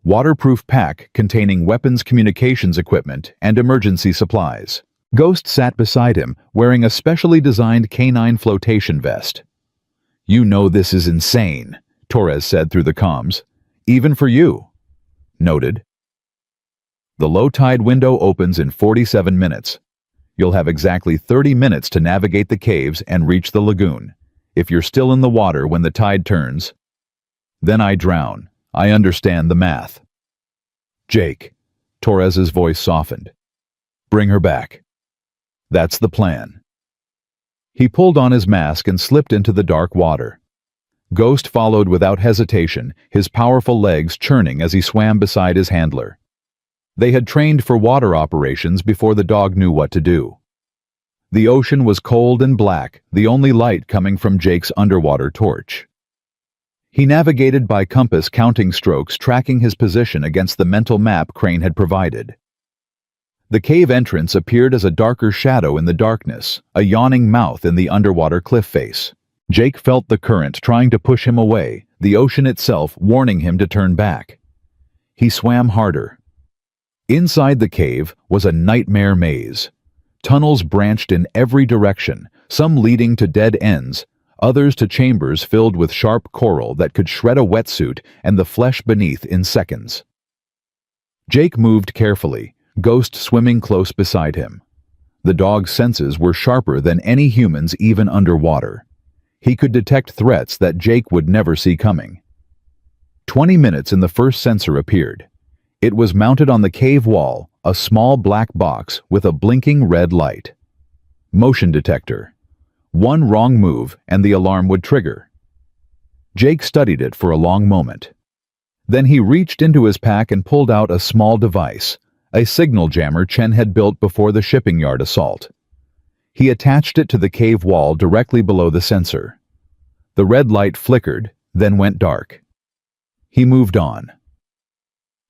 waterproof pack containing weapons communications equipment and emergency supplies. Ghost sat beside him, wearing a specially designed canine flotation vest. "You know this is insane," Torres said through the comms. "Even for you." Noted. The low tide window opens in 47 minutes. You'll have exactly 30 minutes to navigate the caves and reach the lagoon. If you're still in the water when the tide turns, then I drown. I understand the math. "Jake," Torres's voice softened. "Bring her back." "That's the plan." He pulled on his mask and slipped into the dark water. Ghost followed without hesitation, his powerful legs churning as he swam beside his handler. They had trained for water operations before the dog knew what to do. The ocean was cold and black, the only light coming from Jake's underwater torch. He navigated by compass counting strokes, tracking his position against the mental map Crane had provided. The cave entrance appeared as a darker shadow in the darkness, a yawning mouth in the underwater cliff face. Jake felt the current trying to push him away, the ocean itself warning him to turn back. He swam harder. Inside the cave was a nightmare maze. Tunnels branched in every direction, some leading to dead ends, others to chambers filled with sharp coral that could shred a wetsuit and the flesh beneath in seconds. Jake moved carefully, Ghost swimming close beside him. The dog's senses were sharper than any human's even underwater. He could detect threats that Jake would never see coming. 20 minutes and the first sensor appeared. It was mounted on the cave wall, a small black box with a blinking red light. Motion detector. One wrong move and the alarm would trigger. Jake studied it for a long moment. Then he reached into his pack and pulled out a small device, a signal jammer Chen had built before the shipping yard assault. He attached it to the cave wall directly below the sensor. The red light flickered, then went dark. He moved on.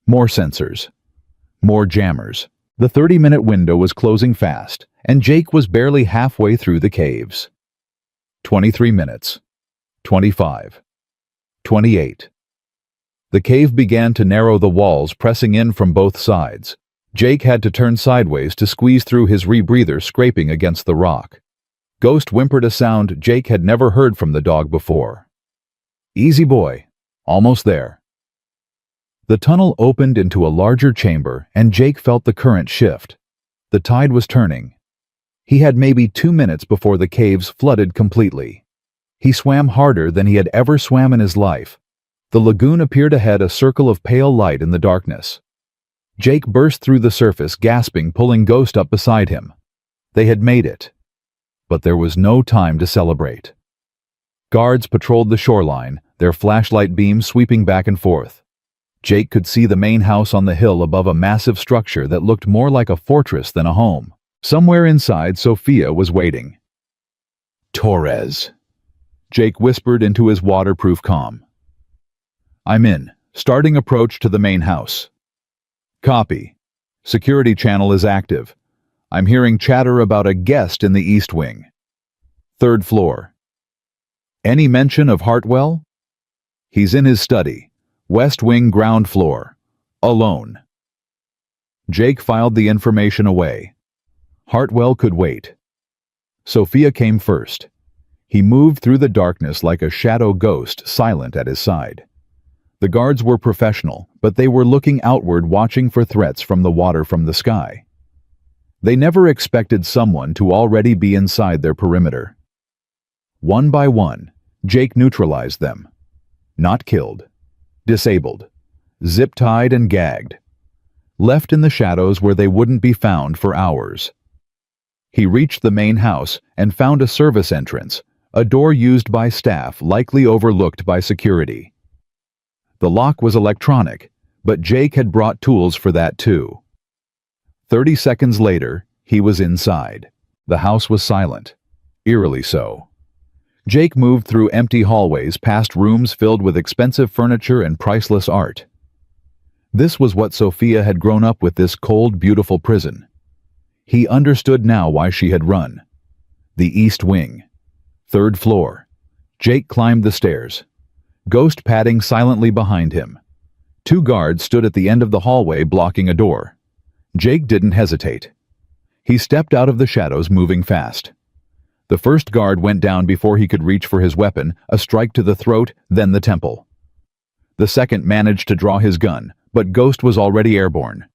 More sensors. More jammers. The 30-minute window was closing fast, and Jake was barely halfway through the caves. 23 minutes. 25. 28. The cave began to narrow, the walls pressing in from both sides. Jake had to turn sideways to squeeze through, his rebreather scraping against the rock. Ghost whimpered a sound Jake had never heard from the dog before. "Easy boy. Almost there." The tunnel opened into a larger chamber, and Jake felt the current shift. The tide was turning. He had maybe 2 minutes before the caves flooded completely. He swam harder than he had ever swam in his life. The lagoon appeared ahead, a circle of pale light in the darkness. Jake burst through the surface, gasping, pulling Ghost up beside him. They had made it. But there was no time to celebrate. Guards patrolled the shoreline, their flashlight beams sweeping back and forth. Jake could see the main house on the hill above, a massive structure that looked more like a fortress than a home. Somewhere inside, Sophia was waiting. "Torres," Jake whispered into his waterproof comm. "I'm in. Starting approach to the main house." "Copy. Security channel is active. I'm hearing chatter about a guest in the East Wing. 3rd floor. Any mention of Hartwell?" "He's in his study. West Wing, ground floor. Alone." Jake filed the information away. Hartwell could wait. Sophia came first. He moved through the darkness like a shadow ghost, silent at his side. The guards were professional, but they were looking outward, watching for threats from the water, from the sky. They never expected someone to already be inside their perimeter. One by one, Jake neutralized them. Not killed. Disabled. Zip-tied and gagged. Left in the shadows where they wouldn't be found for hours. He reached the main house and found a service entrance, a door used by staff likely overlooked by security. The lock was electronic, but Jake had brought tools for that too. 30 seconds later, he was inside. The house was silent, eerily so. Jake moved through empty hallways past rooms filled with expensive furniture and priceless art. This was what Sophia had grown up with, this cold, beautiful prison. He understood now why she had run. The East Wing. 3rd floor. Jake climbed the stairs. Ghost padding silently behind him. 2 guards stood at the end of the hallway blocking a door. Jake didn't hesitate. He stepped out of the shadows, moving fast. The first guard went down before he could reach for his weapon, a strike to the throat, then the temple. The second managed to draw his gun, but Ghost was already airborne.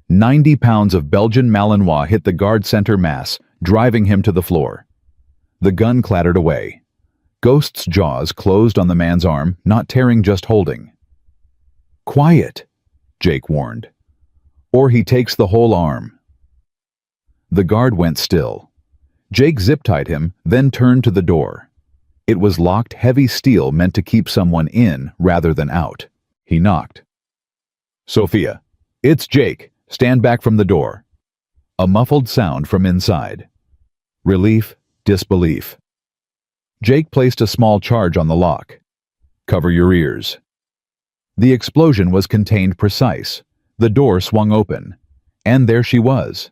90 pounds of Belgian Malinois hit the guard center mass, driving him to the floor. The gun clattered away. Ghost's jaws closed on the man's arm, not tearing, just holding. "Quiet," Jake warned. "Or he takes the whole arm." The guard went still. Jake zip-tied him, then turned to the door. It was locked, heavy steel meant to keep someone in rather than out. He knocked. "Sophia, it's Jake. Stand back from the door." A muffled sound from inside. Relief, disbelief. Jake placed a small charge on the lock. "Cover your ears." The explosion was contained precise. The door swung open. And there she was.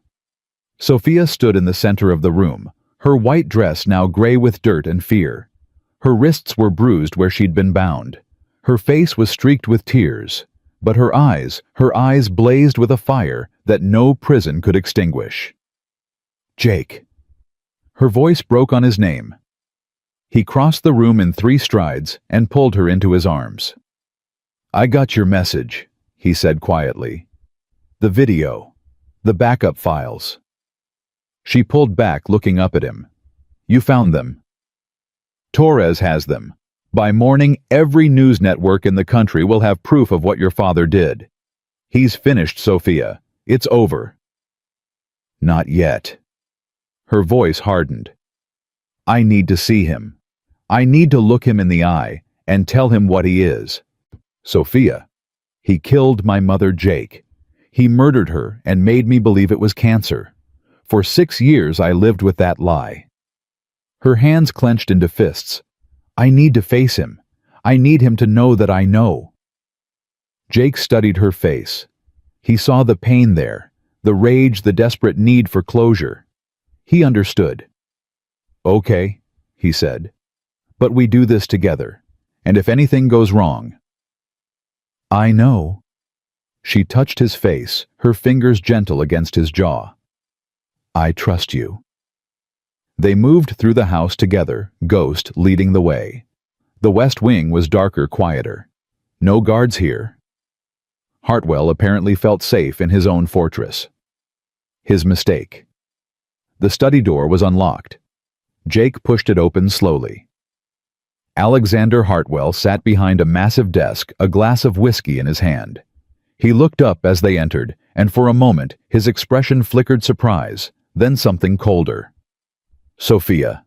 Sophia stood in the center of the room, her white dress now gray with dirt and fear. Her wrists were bruised where she'd been bound. Her face was streaked with tears, but her eyes blazed with a fire that no prison could extinguish. "Jake." Her voice broke on his name. He crossed the room in 3 strides and pulled her into his arms. "I got your message," he said quietly. "The video. The backup files." She pulled back, looking up at him. "You found them?" "Torres has them. By morning, every news network in the country will have proof of what your father did. He's finished, Sophia. It's over." "Not yet." Her voice hardened. "I need to see him. I need to look him in the eye and tell him what he is. Sophia, he killed my mother, Jake. He murdered her and made me believe it was cancer. For 6 years I lived with that lie." Her hands clenched into fists. "I need to face him. I need him to know that I know." Jake studied her face. He saw the pain there, the rage, the desperate need for closure. He understood. "Okay," he said. "But we do this together. And if anything goes wrong—" "I know." She touched his face, her fingers gentle against his jaw. "I trust you." They moved through the house together, Ghost leading the way. The West Wing was darker, quieter. No guards here. Hartwell apparently felt safe in his own fortress. His mistake. The study door was unlocked. Jake pushed it open slowly. Alexander Hartwell sat behind a massive desk, a glass of whiskey in his hand. He looked up as they entered, and for a moment his expression flickered surprise, then something colder. "Sophia."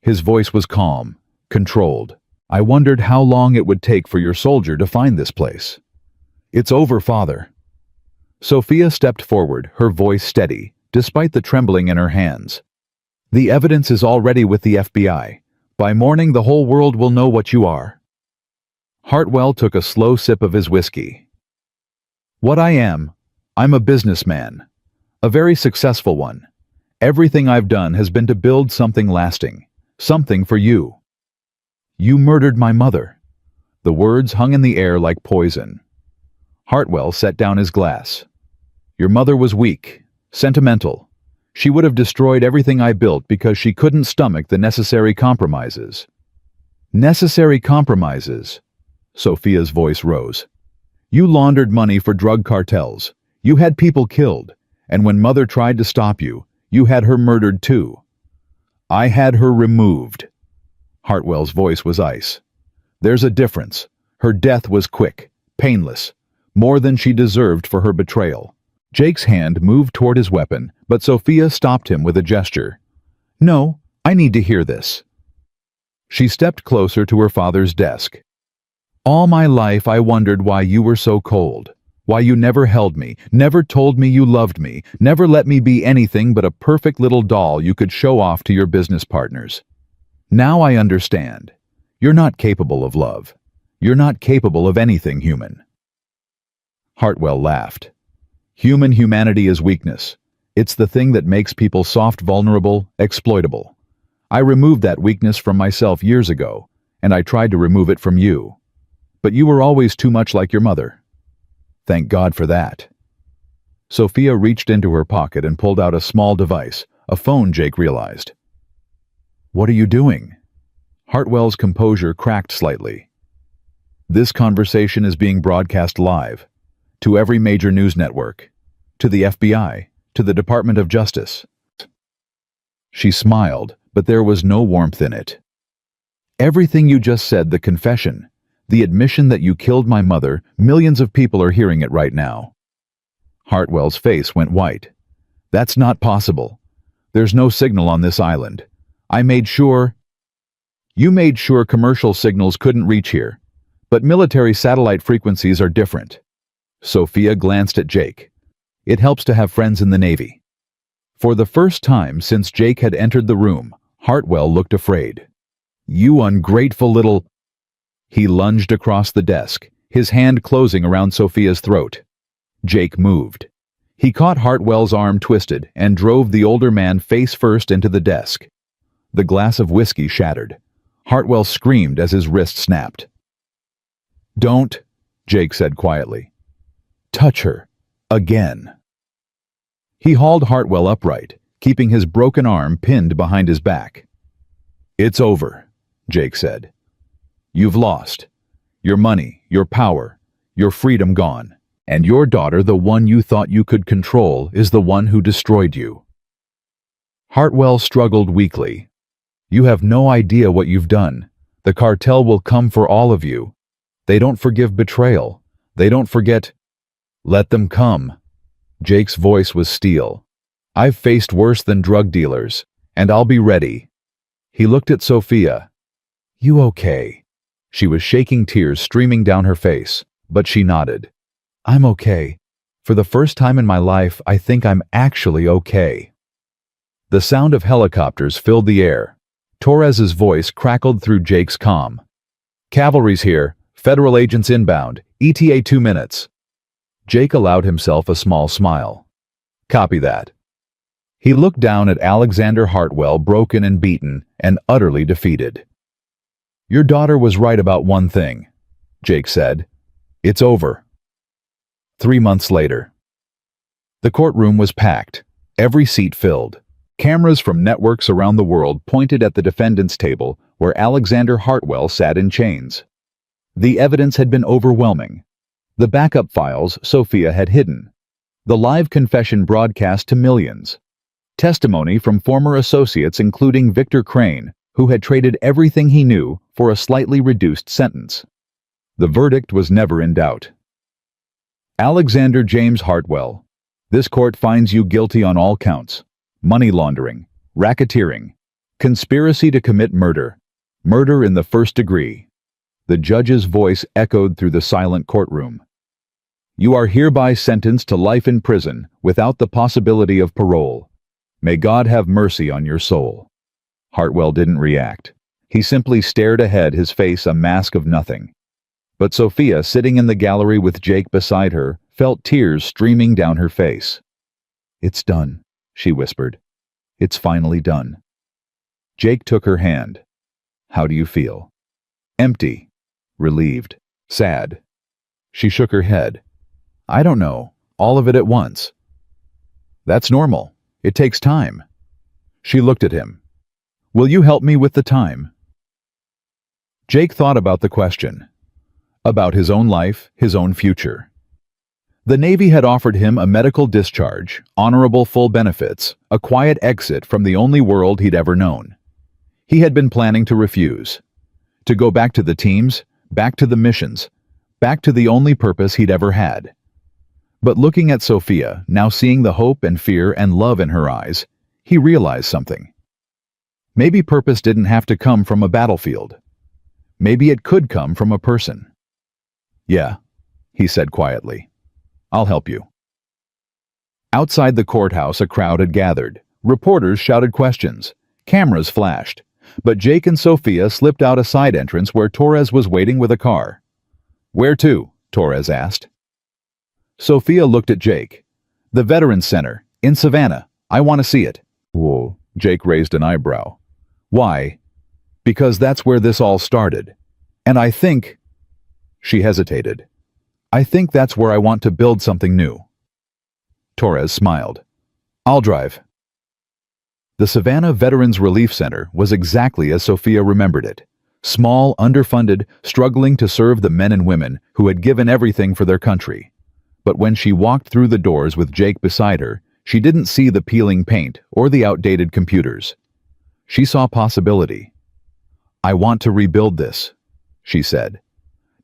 His voice was calm, controlled. "I wondered how long it would take for your soldier to find this place." "It's over, Father." Sophia stepped forward, her voice steady, despite the trembling in her hands. "The evidence is already with the FBI. By morning the whole world will know what you are." Hartwell took a slow sip of his whiskey. "What I am, I'm a businessman. A very successful one. Everything I've done has been to build something lasting, something for you. You murdered my mother." The words hung in the air like poison. Hartwell set down his glass. "Your mother was weak, sentimental. She would have destroyed everything I built because she couldn't stomach the necessary compromises." "Necessary compromises?" Sophia's voice rose. "You laundered money for drug cartels. You had people killed. And when Mother tried to stop you, you had her murdered too." "I had her removed." Hartwell's voice was ice. There's a difference. Her death was quick, painless, more than she deserved for her betrayal. Jake's hand moved toward his weapon, but Sophia stopped him with a gesture. No, I need to hear this. She stepped closer to her father's desk. All my life I wondered why you were so cold, why you never held me, never told me you loved me, never let me be anything but a perfect little doll you could show off to your business partners. Now I understand. You're not capable of love. You're not capable of anything human. Hartwell laughed. Humanity is weakness. It's the thing that makes people soft, vulnerable, exploitable. I removed that weakness from myself years ago, and I tried to remove it from you. But you were always too much like your mother. Thank God for that. Sophia reached into her pocket and pulled out a small device, a phone, Jake realized. What are you doing? Hartwell's composure cracked slightly. This conversation is being broadcast live, to every major news network, to the FBI, to the Department of Justice. She smiled, but there was no warmth in it. Everything you just said, the confession, the admission that you killed my mother, millions of people are hearing it right now. Hartwell's face went white. That's not possible. There's no signal on this island. I made sure... You made sure commercial signals couldn't reach here, but military satellite frequencies are different. Sophia glanced at Jake. It helps to have friends in the Navy. For the first time since Jake had entered the room, Hartwell looked afraid. You ungrateful little... He lunged across the desk, his hand closing around Sophia's throat. Jake moved. He caught Hartwell's arm twisted and drove the older man face first into the desk. The glass of whiskey shattered. Hartwell screamed as his wrist snapped. Don't, Jake said quietly. Touch her. Again. He hauled Hartwell upright, keeping his broken arm pinned behind his back. It's over, Jake said. You've lost. Your money, your power, your freedom gone. And your daughter, the one you thought you could control, is the one who destroyed you. Hartwell struggled weakly. You have no idea what you've done. The cartel will come for all of you. They don't forgive betrayal. They don't forget... Let them come. Jake's voice was steel. I've faced worse than drug dealers, and I'll be ready. He looked at Sophia. You okay? She was shaking, tears streaming down her face, but she nodded. I'm okay. For the first time in my life, I think I'm actually okay. The sound of helicopters filled the air. Torres's voice crackled through Jake's comm. Cavalry's here. Federal agents inbound. ETA 2 minutes. Jake allowed himself a small smile. Copy that. He looked down at Alexander Hartwell, broken and beaten, and utterly defeated. Your daughter was right about one thing, Jake said. It's over. 3 months later. The courtroom was packed, every seat filled. Cameras from networks around the world pointed at the defendant's table where Alexander Hartwell sat in chains. The evidence had been overwhelming. The backup files Sophia had hidden. The live confession broadcast to millions. Testimony from former associates including Victor Crane, who had traded everything he knew for a slightly reduced sentence. The verdict was never in doubt. Alexander James Hartwell, this court finds you guilty on all counts: money laundering, racketeering, conspiracy to commit murder, murder in the first degree. The judge's voice echoed through the silent courtroom. You are hereby sentenced to life in prison without the possibility of parole. May God have mercy on your soul. Hartwell didn't react. He simply stared ahead, his face a mask of nothing. But Sophia, sitting in the gallery with Jake beside her, felt tears streaming down her face. It's done, she whispered. It's finally done. Jake took her hand. How do you feel? Empty. Relieved. Sad. She shook her head. I don't know. All of it at once. That's normal. It takes time. She looked at him. Will you help me with the time? Jake thought about the question. About his own life, his own future. The Navy had offered him a medical discharge, honorable full benefits, a quiet exit from the only world he'd ever known. He had been planning to refuse. To go back to the teams, back to the missions, back to the only purpose he'd ever had. But looking at Sophia, now seeing the hope and fear and love in her eyes, he realized something. Maybe purpose didn't have to come from a battlefield. Maybe it could come from a person. "Yeah," he said quietly. "I'll help you." Outside the courthouse, a crowd had gathered. Reporters shouted questions. Cameras flashed. But Jake and Sophia slipped out a side entrance where Torres was waiting with a car. "Where to?" Torres asked. Sophia looked at Jake. "The Veterans Center, in Savannah. I want to see it." "Whoa." Jake raised an eyebrow. "Why?" "Because that's where this all started. And I think—" She hesitated. "I think that's where I want to build something new." Torres smiled. "I'll drive." The Savannah Veterans Relief Center was exactly as Sophia remembered it. Small, underfunded, struggling to serve the men and women who had given everything for their country. But when she walked through the doors with Jake beside her, she didn't see the peeling paint or the outdated computers. She saw possibility. "I want to rebuild this," she said.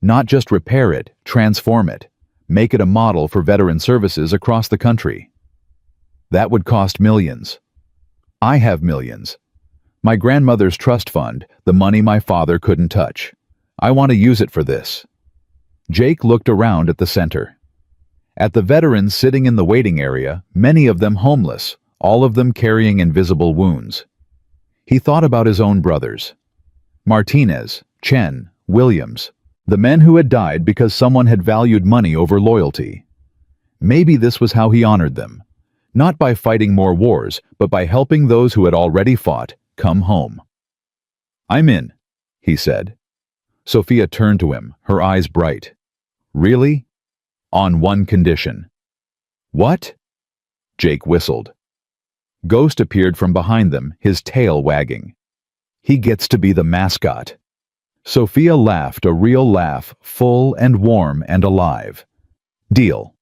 "Not just repair it, transform it, make it a model for veteran services across the country. That would cost millions. I have millions. My grandmother's trust fund, the money my father couldn't touch. I want to use it for this." Jake looked around at the center. At the veterans sitting in the waiting area, many of them homeless, all of them carrying invisible wounds. He thought about his own brothers. Martinez, Chen, Williams, the men who had died because someone had valued money over loyalty. Maybe this was how he honored them. Not by fighting more wars, but by helping those who had already fought come home. "I'm in," he said. Sophia turned to him, her eyes bright. "Really?" "On one condition." "What?" Jake whistled. Ghost appeared from behind them, his tail wagging. "He gets to be the mascot." Sophia laughed, a real laugh, full and warm and alive. "Deal."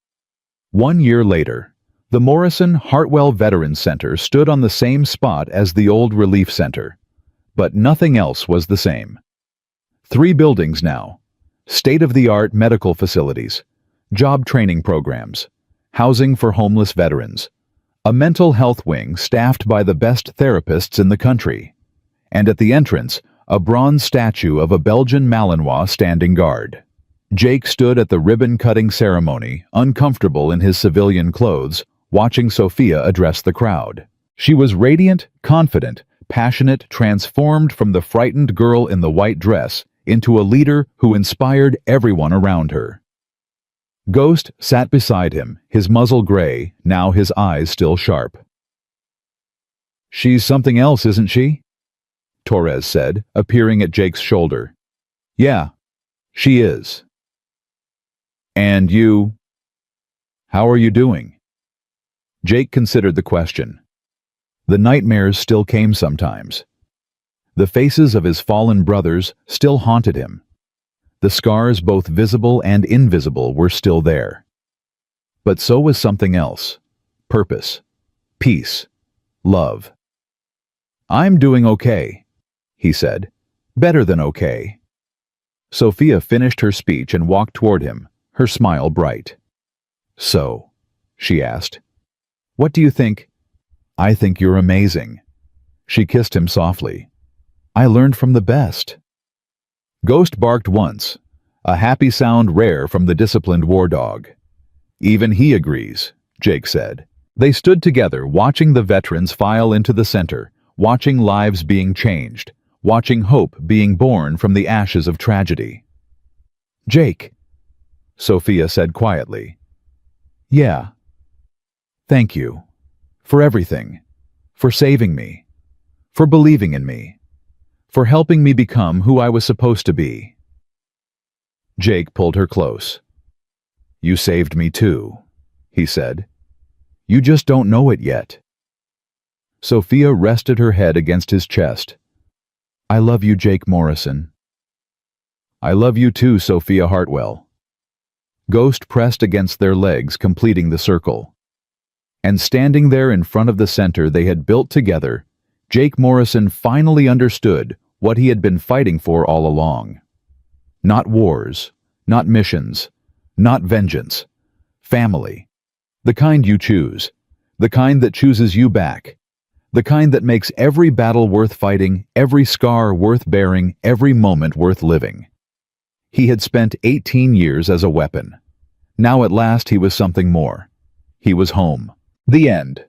1 year later, the Morrison Hartwell Veterans Center stood on the same spot as the old Relief Center, but nothing else was the same. 3 buildings now, state-of-the-art medical facilities, job training programs, housing for homeless veterans, a mental health wing staffed by the best therapists in the country, and at the entrance, a bronze statue of a Belgian Malinois standing guard. Jake stood at the ribbon-cutting ceremony, uncomfortable in his civilian clothes, watching Sophia address the crowd. She was radiant, confident, passionate, transformed from the frightened girl in the white dress into a leader who inspired everyone around her. Ghost sat beside him, his muzzle gray, now his eyes still sharp. "She's something else, isn't she?" Torres said, appearing at Jake's shoulder. "Yeah, she is." "And you? How are you doing?" Jake considered the question. The nightmares still came sometimes. The faces of his fallen brothers still haunted him. The scars, both visible and invisible, were still there. But so was something else. Purpose, peace, love. "I'm doing okay," he said. "Better than okay." Sophia finished her speech and walked toward him, her smile bright. "So," she asked, "what do you think?" "I think you're amazing." She kissed him softly. "I learned from the best." Ghost barked once, a happy sound rare from the disciplined war dog. "Even he agrees," Jake said. They stood together, watching the veterans file into the center, watching lives being changed, watching hope being born from the ashes of tragedy. "Jake," Sophia said quietly. "Yeah. Thank you. For everything. For saving me. For believing in me. For helping me become who I was supposed to be." Jake pulled her close. "You saved me too," he said. "You just don't know it yet." Sophia rested her head against his chest. "I love you, Jake Morrison." "I love you too, Sophia Hartwell." Ghost pressed against their legs, completing the circle. And standing there in front of the center they had built together, Jake Morrison finally understood what he had been fighting for all along. Not wars, not missions, not vengeance. Family. The kind you choose. The kind that chooses you back. The kind that makes every battle worth fighting, every scar worth bearing, every moment worth living. He had spent 18 years as a weapon. Now at last he was something more. He was home. The end.